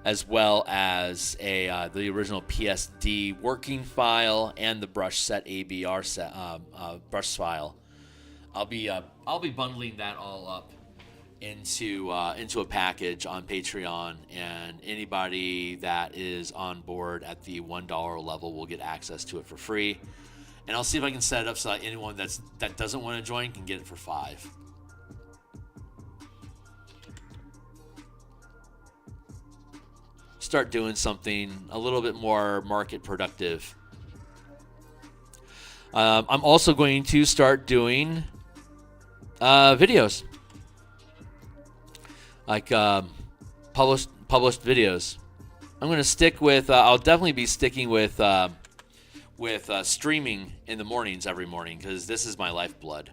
as well as the original PSD working file and the brush set ABR set brush file. I'll be bundling that all up into a package on Patreon, and anybody that is on board at the $1 level will get access to it for free. And I'll see if I can set it up so that anyone that doesn't want to join can get it for $5. Start doing something a little bit more market productive. I'm also going to start doing videos, like published videos. I'm going to stick with. I'll definitely be sticking with streaming in the mornings every morning, because this is my lifeblood.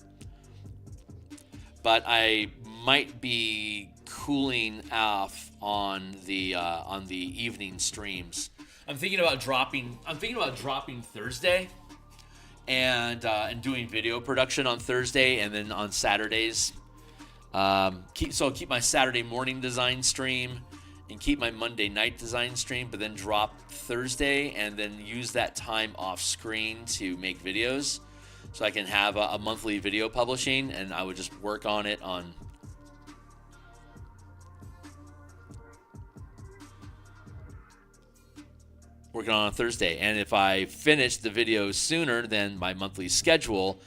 But I might be cooling off on the evening streams. I'm thinking about dropping Thursday, and doing video production on Thursday, and then on Saturdays. I'll keep my Saturday morning design stream and keep my Monday night design stream, but then drop Thursday and then use that time off screen to make videos, so I can have a monthly video publishing, and I would just work on it on Thursday. And if I finish the videos sooner than my monthly schedule,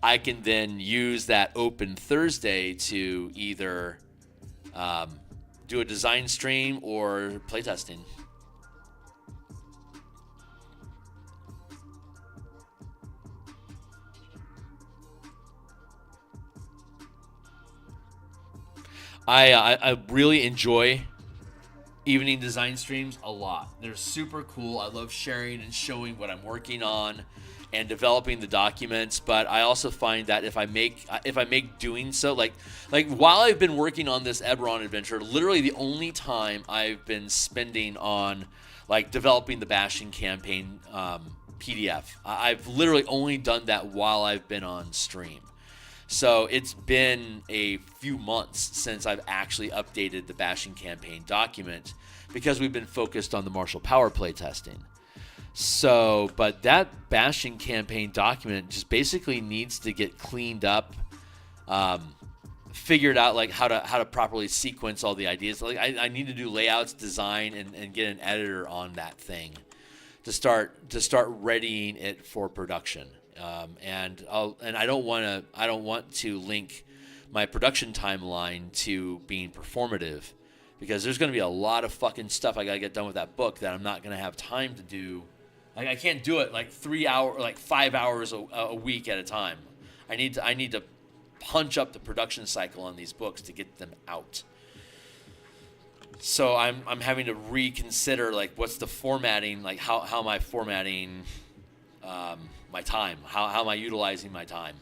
I can then use that open Thursday to either do a design stream or playtesting. I really enjoy evening design streams a lot. They're super cool. I love sharing and showing what I'm working on and developing the documents. But I also find that if I make doing so, like while I've been working on this Eberron adventure, literally the only time I've been spending on like developing the bashing campaign PDF, I've literally only done that while I've been on stream. So it's been a few months since I've actually updated the bashing campaign document, because we've been focused on the martial power play testing. So, but that bashing campaign document just basically needs to get cleaned up, figured out like how to properly sequence all the ideas. Like I need to do layouts, design, and get an editor on that thing to start readying it for production. And I don't want to link my production timeline to being performative, because there's going to be a lot of fucking stuff I got to get done with that book that I'm not going to have time to do. Like I can't do it like 5 hours a week at a time. I need to punch up the production cycle on these books to get them out. So I'm having to reconsider like what's the formatting, like how am I formatting my time? How am I utilizing my time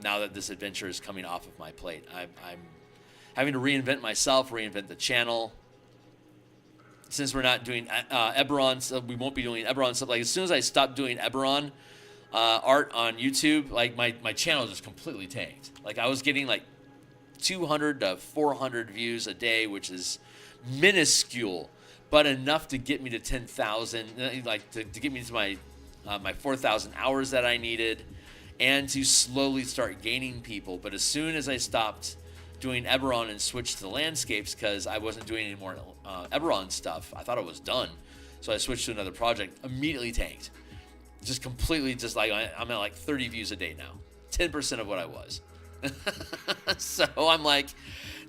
now that this adventure is coming off of my plate? I'm having to reinvent myself, reinvent the channel. Since we're not doing Eberron stuff, we won't be doing Eberron stuff. Like as soon as I stop doing Eberron art on YouTube, like my channel just completely tanked. Like I was getting like 200 to 400 views a day, which is minuscule, but enough to get me to 10,000, like to get me to my 4,000 hours that I needed, and to slowly start gaining people. But as soon as I stopped doing Eberron and switched to landscapes, because I wasn't doing any more Eberron stuff, I thought it was done. So I switched to another project, immediately tanked. Just completely, just like I'm at like 30 views a day now, 10% of what I was. So I'm like,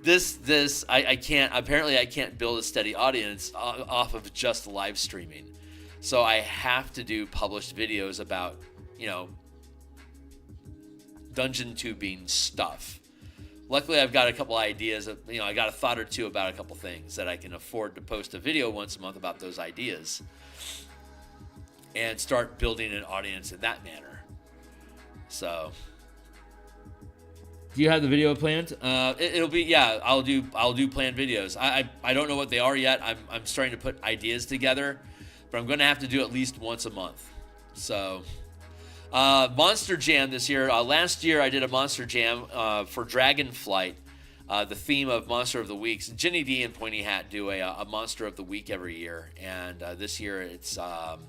I can't build a steady audience off of just live streaming. So I have to do published videos about, dungeon tubing stuff. Luckily, I've got a couple ideas. I got a thought or two about a couple things that I can afford to post a video once a month about those ideas and start building an audience in that manner. So, do you have the video planned? It'll be, yeah. I'll do planned videos. I don't know what they are yet. I'm starting to put ideas together, but I'm going to have to do at least once a month. So. Monster Jam this year. Last year I did a Monster Jam for Dragonflight, the theme of Monster of the Weeks. Jenny D and Pointy Hat do a Monster of the Week every year, and this year it starts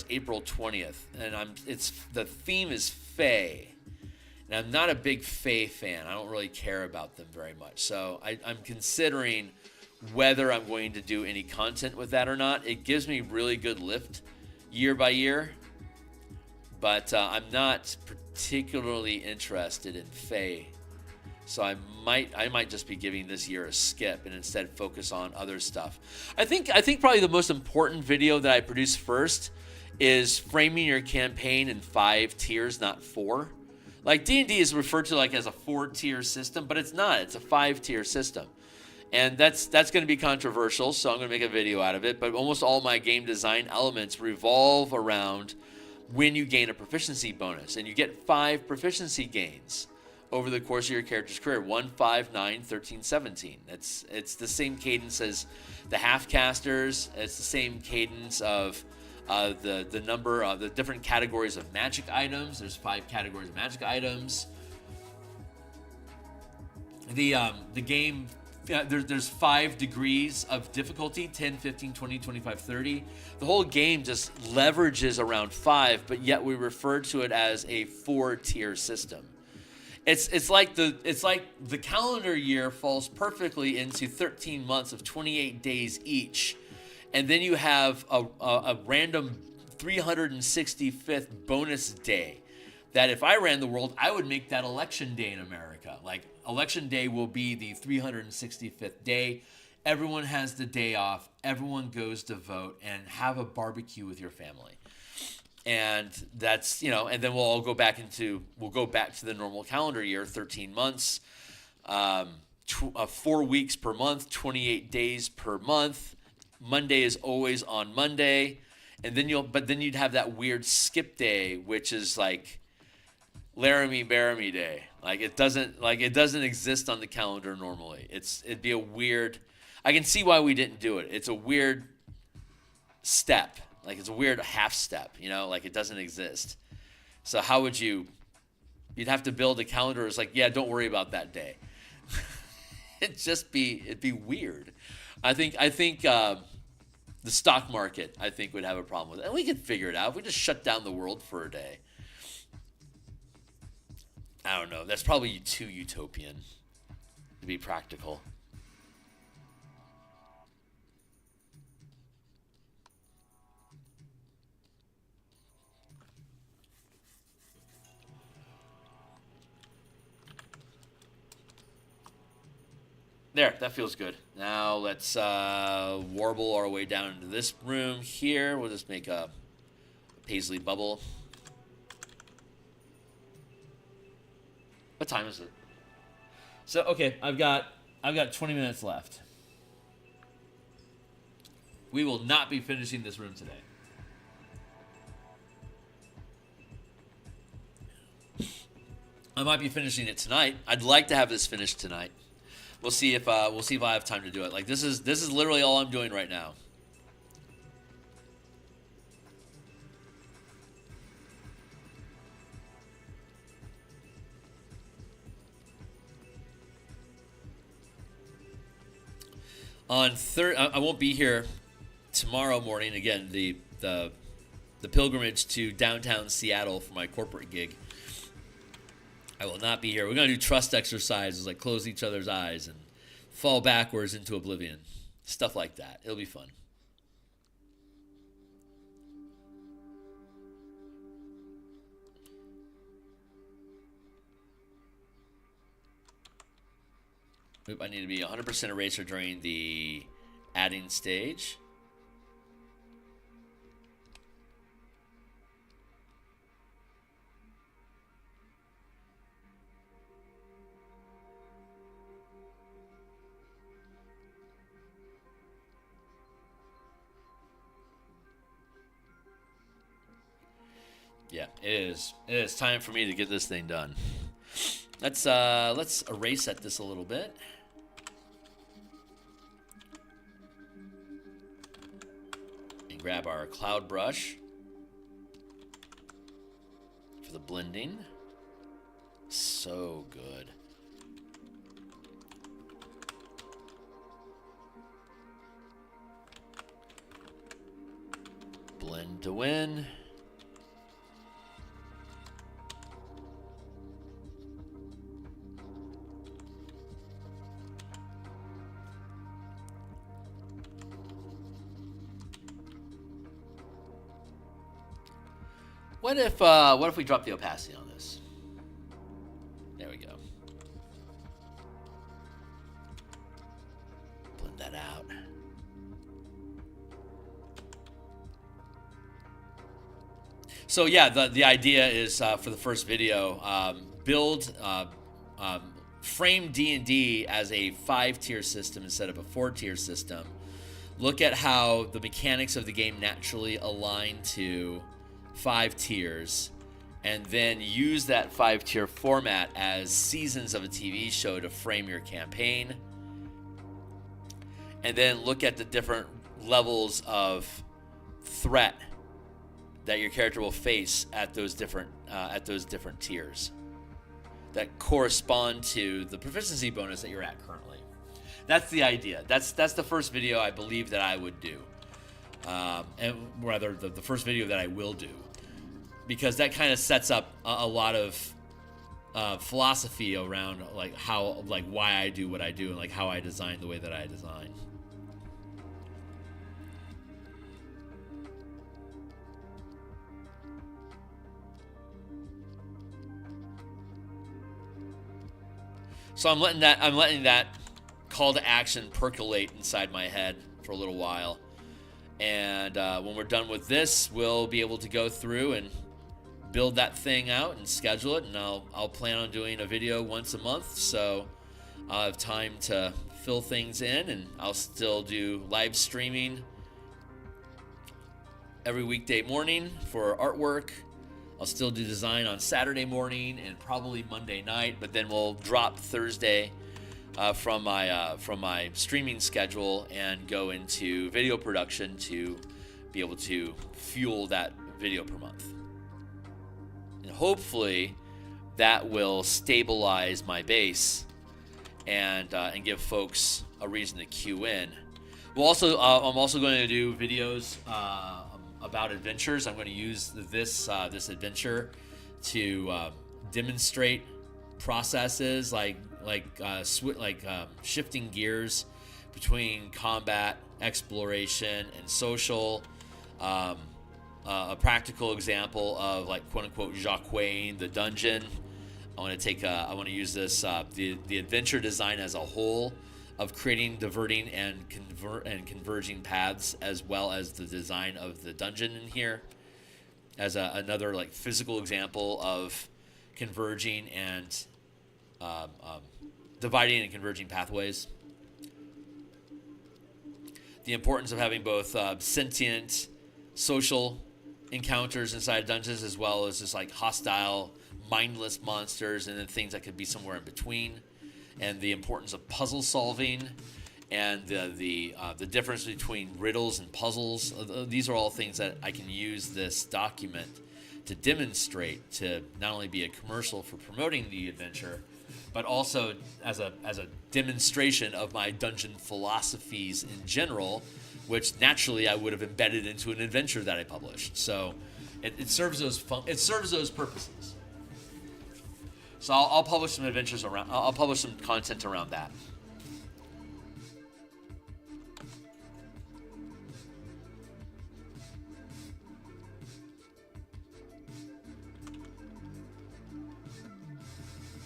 April 20th, and the theme is Fae, And I'm not a big Fae fan. I don't really care about them very much. So I'm considering whether I'm going to do any content with that or not. It gives me really good lift year by year, but I'm not particularly interested in Fae. So I might just be giving this year a skip and instead focus on other stuff. I think probably the most important video that I produce first is framing your campaign in 5 tiers, not 4. Like D&D is referred to like as a 4-tier system, but it's not. It's a 5-tier system. And that's going to be controversial, so I'm going to make a video out of it. But almost all my game design elements revolve around when you gain a proficiency bonus. And you get 5 proficiency gains over the course of your character's career. 1, 5, 9, 13, 17. It's the same cadence as the half-casters. It's the same cadence of the number of the different categories of magic items. There's 5 categories of magic items. The game... there's 5 degrees of difficulty, 10, 15, 20, 25, 30. The whole game just leverages around 5, but yet we refer to it as a 4-tier system. It's like the calendar year falls perfectly into 13 months of 28 days each. And then you have a random 365th bonus day that if I ran the world, I would make that election day in America. Like, election day will be the 365th day. Everyone has the day off. Everyone goes to vote and have a barbecue with your family. And that's, and then we'll go back to the normal calendar year, 13 months, 4 weeks per month, 28 days per month. Monday is always on Monday. And then you'd have that weird skip day, which is like Laramie Baramie Day. Like it doesn't exist on the calendar normally. It'd be a weird. I can see why we didn't do it. It's a weird step. Like it's a weird half step, like it doesn't exist. So how would you'd have to build a calendar. It's like, yeah, don't worry about that day. It'd be weird. I think the stock market, would have a problem with it. And we could figure it out. If we just shut down the world for a day. I don't know. That's probably too utopian to be practical. There, that feels good. Now let's warble our way down into this room here. We'll just make a paisley bubble. What time is it? So okay, I've got 20 minutes left. We will not be finishing this room today. I might be finishing it tonight. I'd like to have this finished tonight. We'll see if I have time to do it. Like this is literally all I'm doing right now. I won't be here tomorrow morning. Again, the pilgrimage to downtown Seattle for my corporate gig. I will not be here. We're going to do trust exercises like close each other's eyes and fall backwards into oblivion. Stuff like that. It'll be fun. Oop, I need to be 100% eraser during the adding stage. Yeah, it is. It is time for me to get this thing done. Let's erase at this a little bit. And grab our cloud brush for the blending. So good. Blend to win. What if we drop the opacity on this? There we go. Blend that out. So yeah, the idea is for the first video, frame D&D as a 5-tier system instead of a 4-tier system. Look at how the mechanics of the game naturally align to 5 tiers, and then use that 5-tier format as seasons of a TV show to frame your campaign. And then look at the different levels of threat that your character will face at those different tiers that correspond to the proficiency bonus that you're at currently. That's the idea. That's the first video I believe that I would do, and rather the first video that I will do, because that kind of sets up a lot of philosophy around why I do what I do and like how I design the way that I design. So I'm letting that call to action percolate inside my head for a little while, and when we're done with this, we'll be able to go through and build that thing out and schedule it. And I'll plan on doing a video once a month, so I'll have time to fill things in, and I'll still do live streaming every weekday morning for artwork. I'll still do design on Saturday morning and probably Monday night, but then we'll drop Thursday from my streaming schedule and go into video production to be able to fuel that video per month. And hopefully that will stabilize my base and give folks a reason to queue in. I'm also going to do videos about adventures. I'm going to use this adventure to demonstrate processes like shifting gears between combat, exploration, and social. A practical example of quote unquote Jacqueline the dungeon. I want to use this the adventure design as a whole of creating diverting and converging paths, as well as the design of the dungeon in here as another physical example of converging and dividing and converging pathways. The importance of having both sentient social encounters inside dungeons, as well as just hostile mindless monsters and then things that could be somewhere in between. And the importance of puzzle solving, and the difference between riddles and puzzles. These are all things that I can use this document to demonstrate, to not only be a commercial for promoting the adventure, but also as a demonstration of my dungeon philosophies in general, which naturally I would have embedded into an adventure that I published. So it serves those purposes. So I'll publish some adventures around. I'll publish some content around that.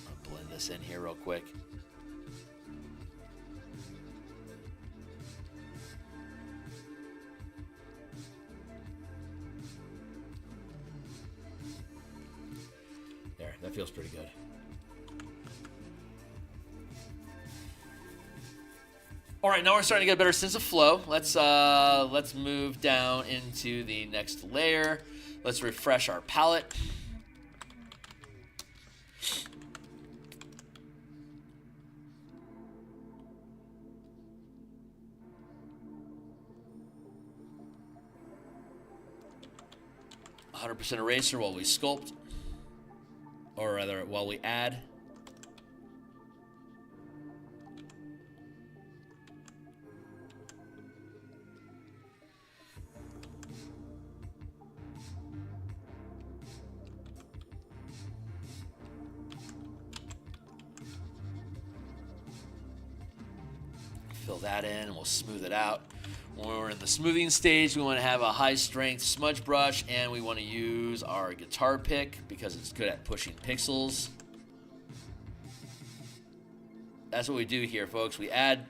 I'll blend this in here real quick. There, that feels pretty good. All right, now we're starting to get a better sense of flow. Let's move down into the next layer. Let's refresh our palette. %, eraser while we sculpt, or rather, while we add. Fill that in and we'll smooth it out. When we're in the smoothing stage, we want to have a high strength smudge brush, and we want to use our guitar pick because it's good at pushing pixels. That's what we do here, folks. We add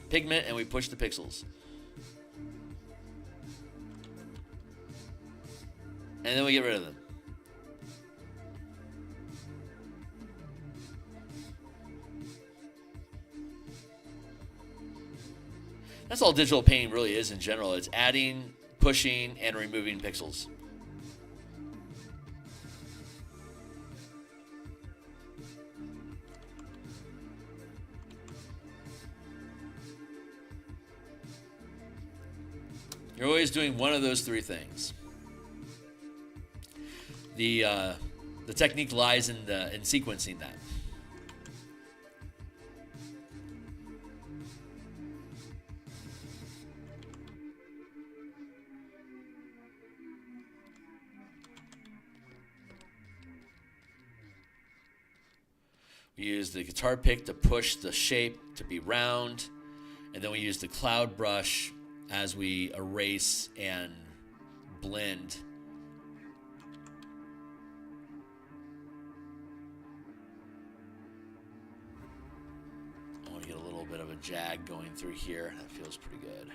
pigment and we push the pixels. And then we get rid of them. That's all digital painting really is in general. It's adding, pushing, and removing pixels. You're always doing one of those three things. The technique lies in sequencing that. We use the guitar pick to push the shape to be round, and then we use the cloud brush as we erase and blend. I want to get a little bit of a jag going through here. That feels pretty good.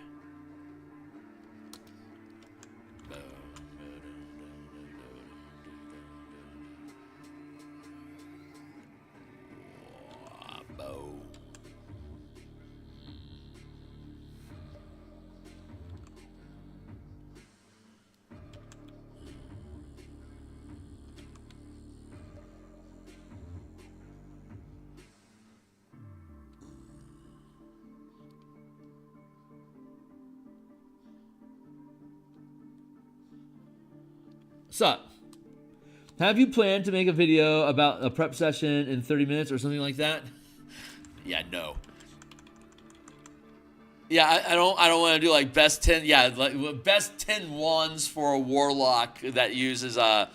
Sup? Have you planned to make a video about a prep session in 30 minutes or something like that? Yeah, no. Yeah, I don't want to do like best 10. Yeah, like best 10 wands for a warlock that uses a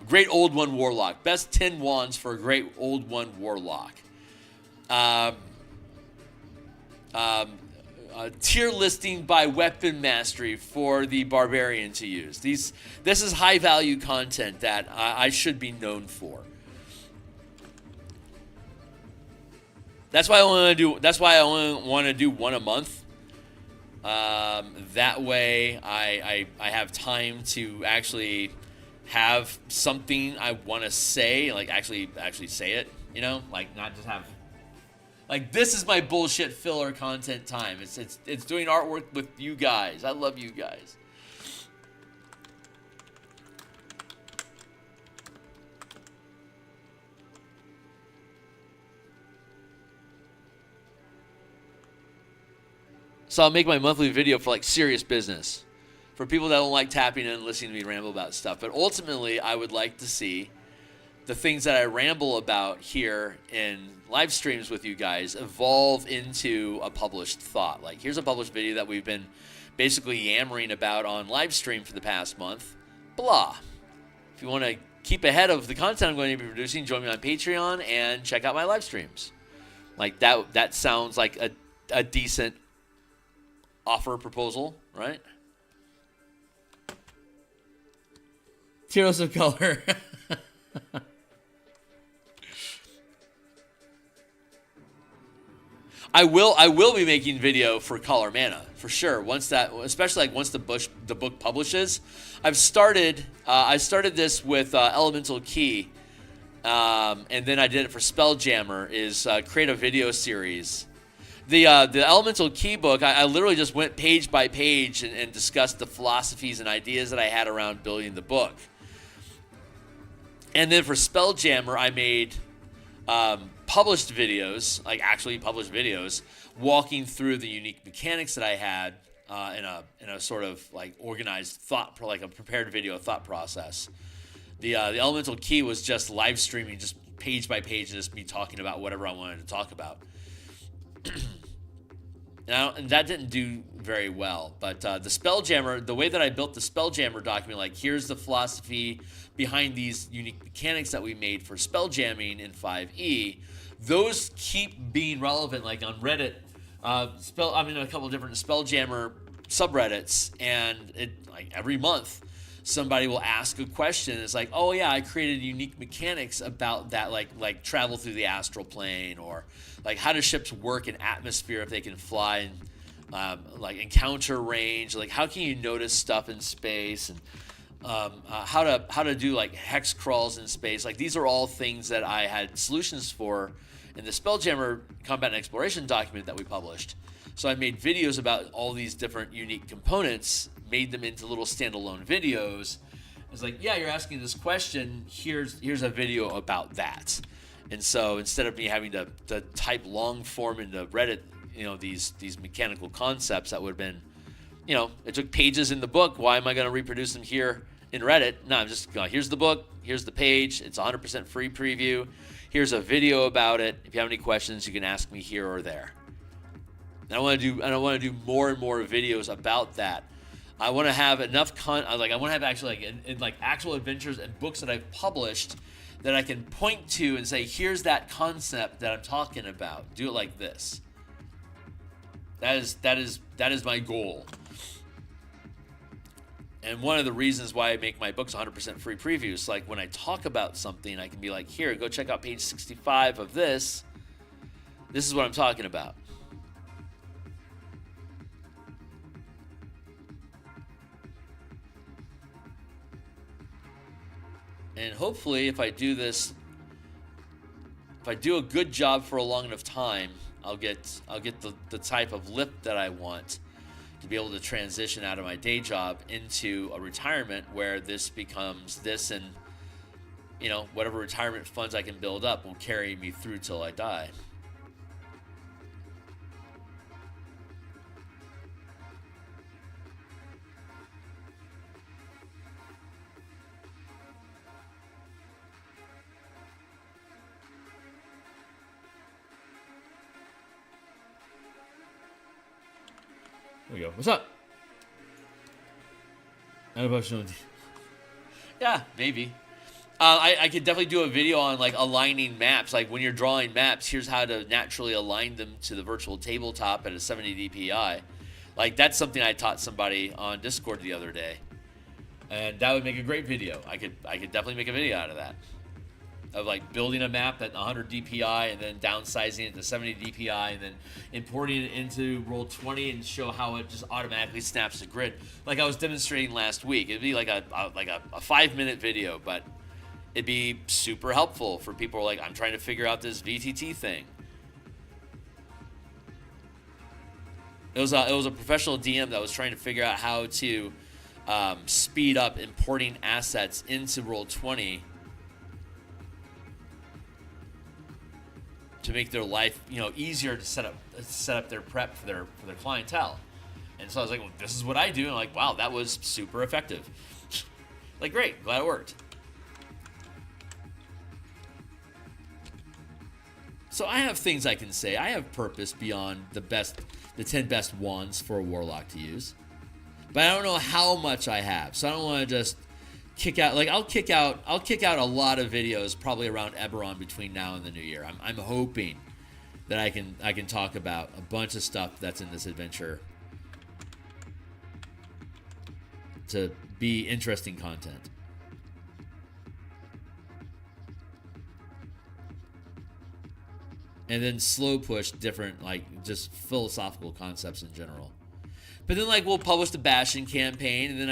great old one warlock. Best 10 wands for a great old one warlock. Tier listing by weapon mastery for the barbarian to use. This is high value content that I should be known for. That's why I want to do. That's why I only want to do one a month. That way, I have time to actually have something I want to say, like actually say it. You know, like not just have. Like, this is my bullshit filler content time. It's doing artwork with you guys. I love you guys. So I'll make my monthly video for like serious business. For people that don't like tapping in and listening to me ramble about stuff. But ultimately, I would like to see the things that I ramble about here in live streams with you guys evolve into a published thought. Like, here's a published video that we've been basically yammering about on live stream for the past month. Blah. If you want to keep ahead of the content I'm going to be producing, join me on Patreon and check out my live streams. Like, that sounds like a decent offer proposal, right? Heroes of Color. I will be making video for Color Mana for sure. Once that, especially like once the book publishes, I started this with Elemental Key, and then I did it for Spelljammer. Is create a video series. The Elemental Key book, I literally just went page by page and discussed the philosophies and ideas that I had around building the book. And then for Spelljammer, I made published videos, like actually published videos, walking through the unique mechanics that I had in a sort of like organized thought, like a prepared video thought process. The Elemental Key was just live streaming, just page by page, just me talking about whatever I wanted to talk about. And that didn't do very well, but the Spelljammer, the way that I built the Spelljammer document, like here's the philosophy behind these unique mechanics that we made for spelljamming in 5e, those keep being relevant. Like on Reddit, a couple of different Spelljammer subreddits, and it like every month somebody will ask a question. It's like, oh yeah, I created unique mechanics about that, like travel through the astral plane, or like how do ships work in atmosphere if they can fly, and like encounter range, like how can you notice stuff in space, and how to do like hex crawls in space. Like these are all things that I had solutions for in the Spelljammer Combat and Exploration document that we published. So I made videos about all these different unique components, made them into little standalone videos. It's like, yeah, you're asking this question, here's a video about that. And so instead of me having to type long form into Reddit, these mechanical concepts that would have been, it took pages in the book. Why am I going to reproduce them here in Reddit? No, I'm just going, here's the book, here's the page, it's 100% free preview. Here's a video about it. If you have any questions, you can ask me here or there. And I want to do more and more videos about that. I want to have enough I want to have actually like actual adventures and books that I've published that I can point to and say, here's that concept that I'm talking about. Do it like this. That is my goal. And one of the reasons why I make my books 100% free previews, like when I talk about something, I can be like, here, go check out page 65 of this. This is what I'm talking about. And hopefully, if I do this, if I do a good job for a long enough time, I'll get the type of lift that I want to be able to transition out of my day job into a retirement where this becomes this, and whatever retirement funds I can build up will carry me through till I die. There we go. What's up? Yeah, maybe. I could definitely do a video on like aligning maps. Like when you're drawing maps, here's how to naturally align them to the virtual tabletop at a 70 DPI. Like that's something I taught somebody on Discord the other day, and that would make a great video. I could definitely make a video out of that. Of like building a map at 100 DPI and then downsizing it to 70 DPI and then importing it into Roll20 and show how it just automatically snaps the grid. Like I was demonstrating last week. It'd be like a 5-minute video, but it'd be super helpful for people who are like, I'm trying to figure out this VTT thing. It was a professional DM that was trying to figure out how to speed up importing assets into Roll20 to make their life, easier to set up their prep for their clientele. And so I was like, well, this is what I do. And I'm like, wow, that was super effective. Like, great, glad it worked. So I have things I can say. I have purpose beyond the 10 best wands for a warlock to use. But I don't know how much I have. So I don't want to just kick out, like I'll kick out a lot of videos probably around Eberron between now and the new year. I'm hoping that I can talk about a bunch of stuff that's in this adventure to be interesting content. And then slow push different, like just philosophical concepts in general. But then like we'll publish the Bastion campaign, and then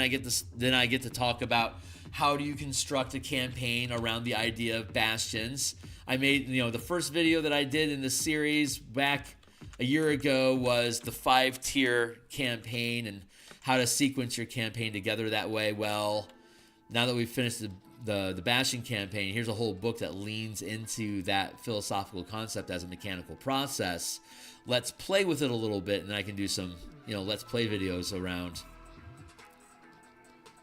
I get to talk about how do you construct a campaign around the idea of bastions. I made, the first video that I did in the series back a year ago was the 5-tier campaign and how to sequence your campaign together that way. Well, now that we've finished the Bastion campaign, here's a whole book that leans into that philosophical concept as a mechanical process. Let's play with it a little bit, and then I can do some, let's play videos around,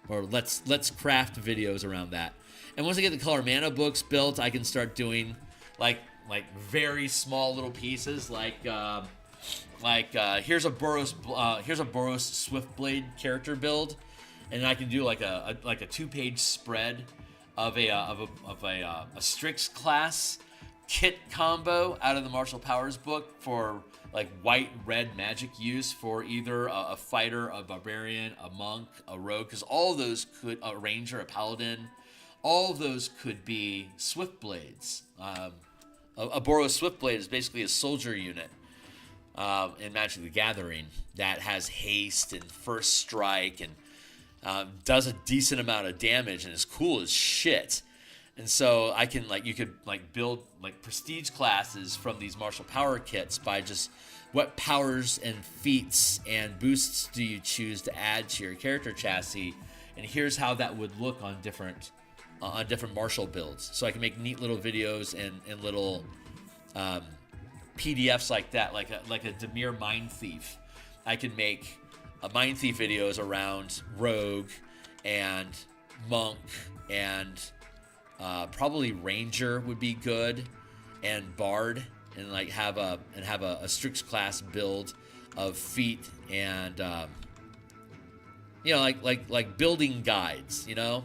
or let's craft videos around that. And once I get the Color Mana books built, I can start doing like very small little pieces, like here's a Boros Swiftblade character build, and I can do like a 2-page spread of a Strix class kit combo out of the Martial Powers book for like white-red magic use for either a fighter, a barbarian, a monk, a rogue, because all of those could, a ranger, a paladin, all of those could be Swiftblades. A Boros Swiftblade is basically a soldier unit in Magic the Gathering that has haste and first strike and does a decent amount of damage and is cool as shit. And so I can you could build prestige classes from these martial power kits by just what powers and feats and boosts do you choose to add to your character chassis, and here's how that would look on different martial builds. So I can make neat little videos and little PDFs like that, like a Dimir Mind Thief. I can make Mind Thief videos around rogue and monk and probably ranger would be good, and bard, and have a Strix class build of feat and like building guides, a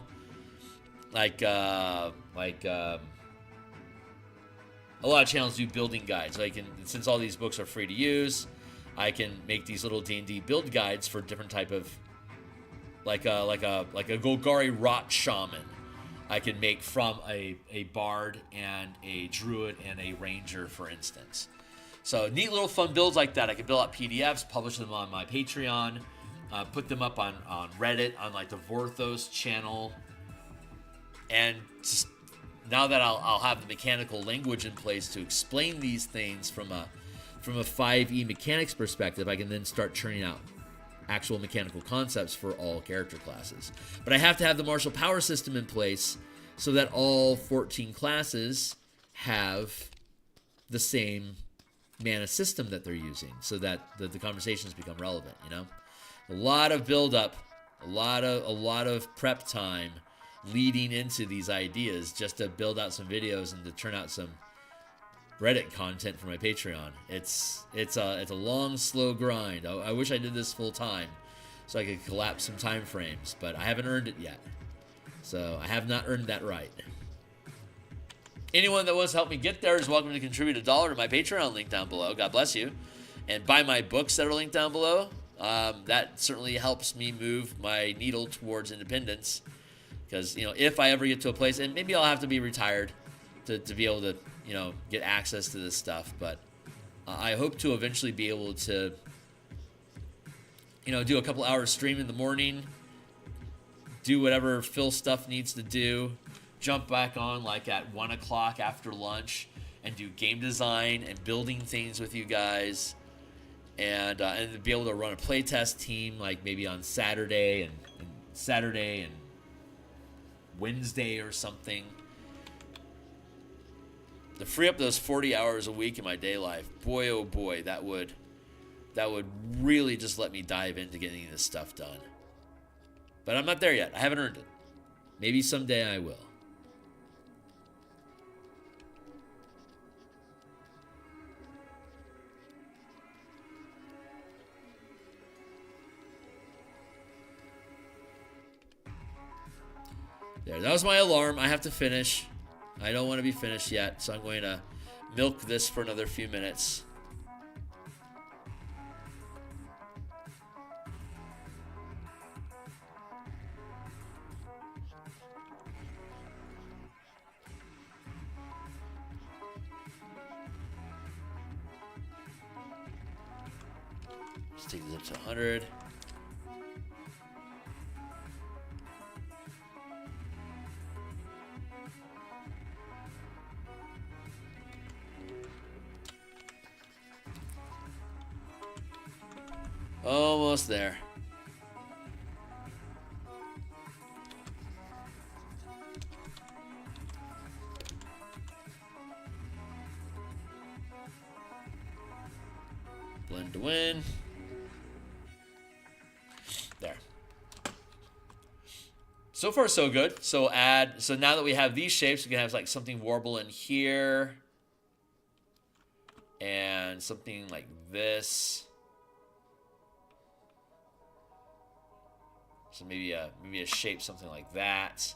lot of channels do building guides. Since all these books are free to use, I can make these little D&D build guides for different type of like a Golgari Rot Shaman. I can make from a bard and a druid and a ranger, for instance. So neat little fun builds like that. I can build out PDFs, publish them on my Patreon, put them up on Reddit, on the Vorthos channel. And just now that I'll have the mechanical language in place to explain these things from a 5e mechanics perspective, I can then start churning out actual mechanical concepts for all character classes. But I have to have the martial power system in place so that all 14 classes have the same mana system that they're using, so that the conversations become relevant. A lot of build up, a lot of prep time leading into these ideas just to build out some videos and to turn out some Reddit content for my Patreon. It's a long, slow grind. I wish I did this full time so I could collapse some time frames, but I haven't earned it yet. So I have not earned that right. Anyone that wants to help me get there is welcome to contribute $1 to my Patreon link down below. God bless you. And buy my books that are linked down below. That certainly helps me move my needle towards independence. Because, if I ever get to a place, and maybe I'll have to be retired to be able to get access to this stuff, but I hope to eventually be able to, do a couple hours stream in the morning, do whatever Phil stuff needs to do, jump back on at 1 o'clock after lunch and do game design and building things with you guys, and be able to run a playtest team maybe on Saturday and Wednesday or something. To free up those 40 hours a week in my day life, boy oh boy, that would really just let me dive into getting this stuff done. But I'm not there yet. I haven't earned it. Maybe someday I will. There, that was my alarm. I have to finish. I don't want to be finished yet, so I'm going to milk this for another few minutes. Let's take this up to 100. Almost there. Blend to win. There. So far, so good. So now that we have these shapes, we can have something warble in here. And something like this. So maybe a shape, something like that.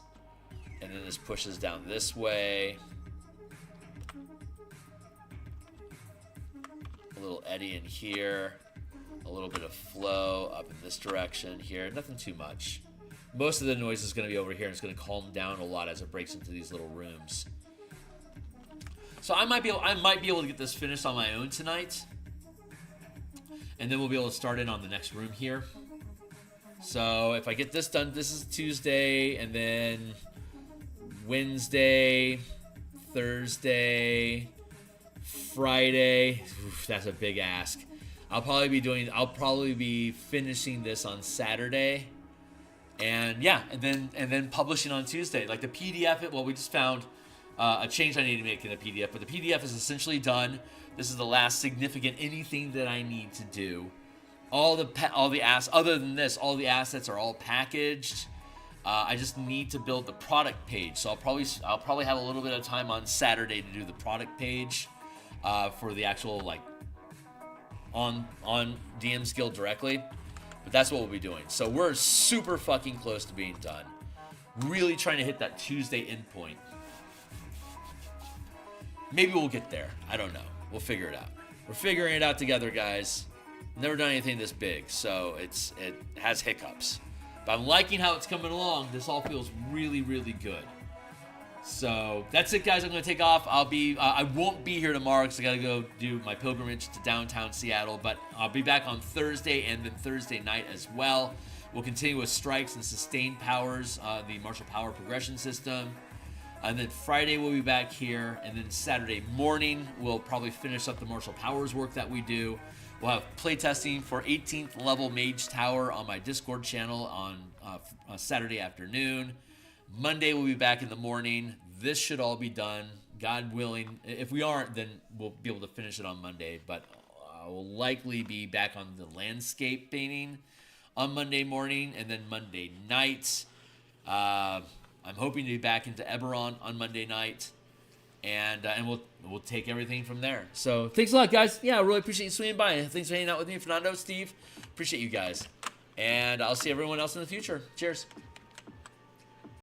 And then this pushes down this way. little eddy in here. A little bit of flow up in this direction here. Nothing too much. Most of the noise is going to be over here, and it's going to calm down a lot as it breaks into these little rooms. So I might be able to get this finished on my own tonight, and then we'll be able to start in on the next room here. So if I get this done, this is Tuesday, and then Wednesday, Thursday, Friday. Oof, that's a big ask. I'll probably be finishing this on Saturday, and yeah, and then publishing on Tuesday. Like the PDF, well, we just found a change I need to make in the PDF, but the PDF is essentially done. This is the last significant anything that I need to do. Other than this, all the assets are all packaged. I just need to build the product page, so I'll probably have a little bit of time on Saturday to do the product page for the actual like on DMsGuild directly. But that's what we'll be doing. So we're super fucking close to being done. Really trying to hit that Tuesday endpoint. Maybe we'll get there. I don't know. We'll figure it out. We're figuring it out together, guys. Never done anything this big, so it has hiccups. But I'm liking how it's coming along. This all feels really, really good. So that's it, guys. I'm going to take off. I won't be here tomorrow because I got to go do my pilgrimage to downtown Seattle. But I'll be back on Thursday and then Thursday night as well. We'll continue with strikes and sustained powers, the martial power progression system. And then Friday we'll be back here, and then Saturday morning we'll probably finish up the martial powers work that we do. We'll have playtesting for 18th level Mage Tower on my Discord channel on Saturday afternoon. Monday we'll be back in the morning. This should all be done, God willing. If we aren't, then we'll be able to finish it on Monday, but we'll likely be back on the landscape painting on Monday morning, and then Monday night. I'm hoping to be back into Eberron on Monday night, and we'll take everything from there. So thanks a lot, guys. Yeah, I really appreciate you swinging by. Thanks for hanging out with me, Fernando, Steve. Appreciate you guys, and I'll see everyone else in the future. Cheers.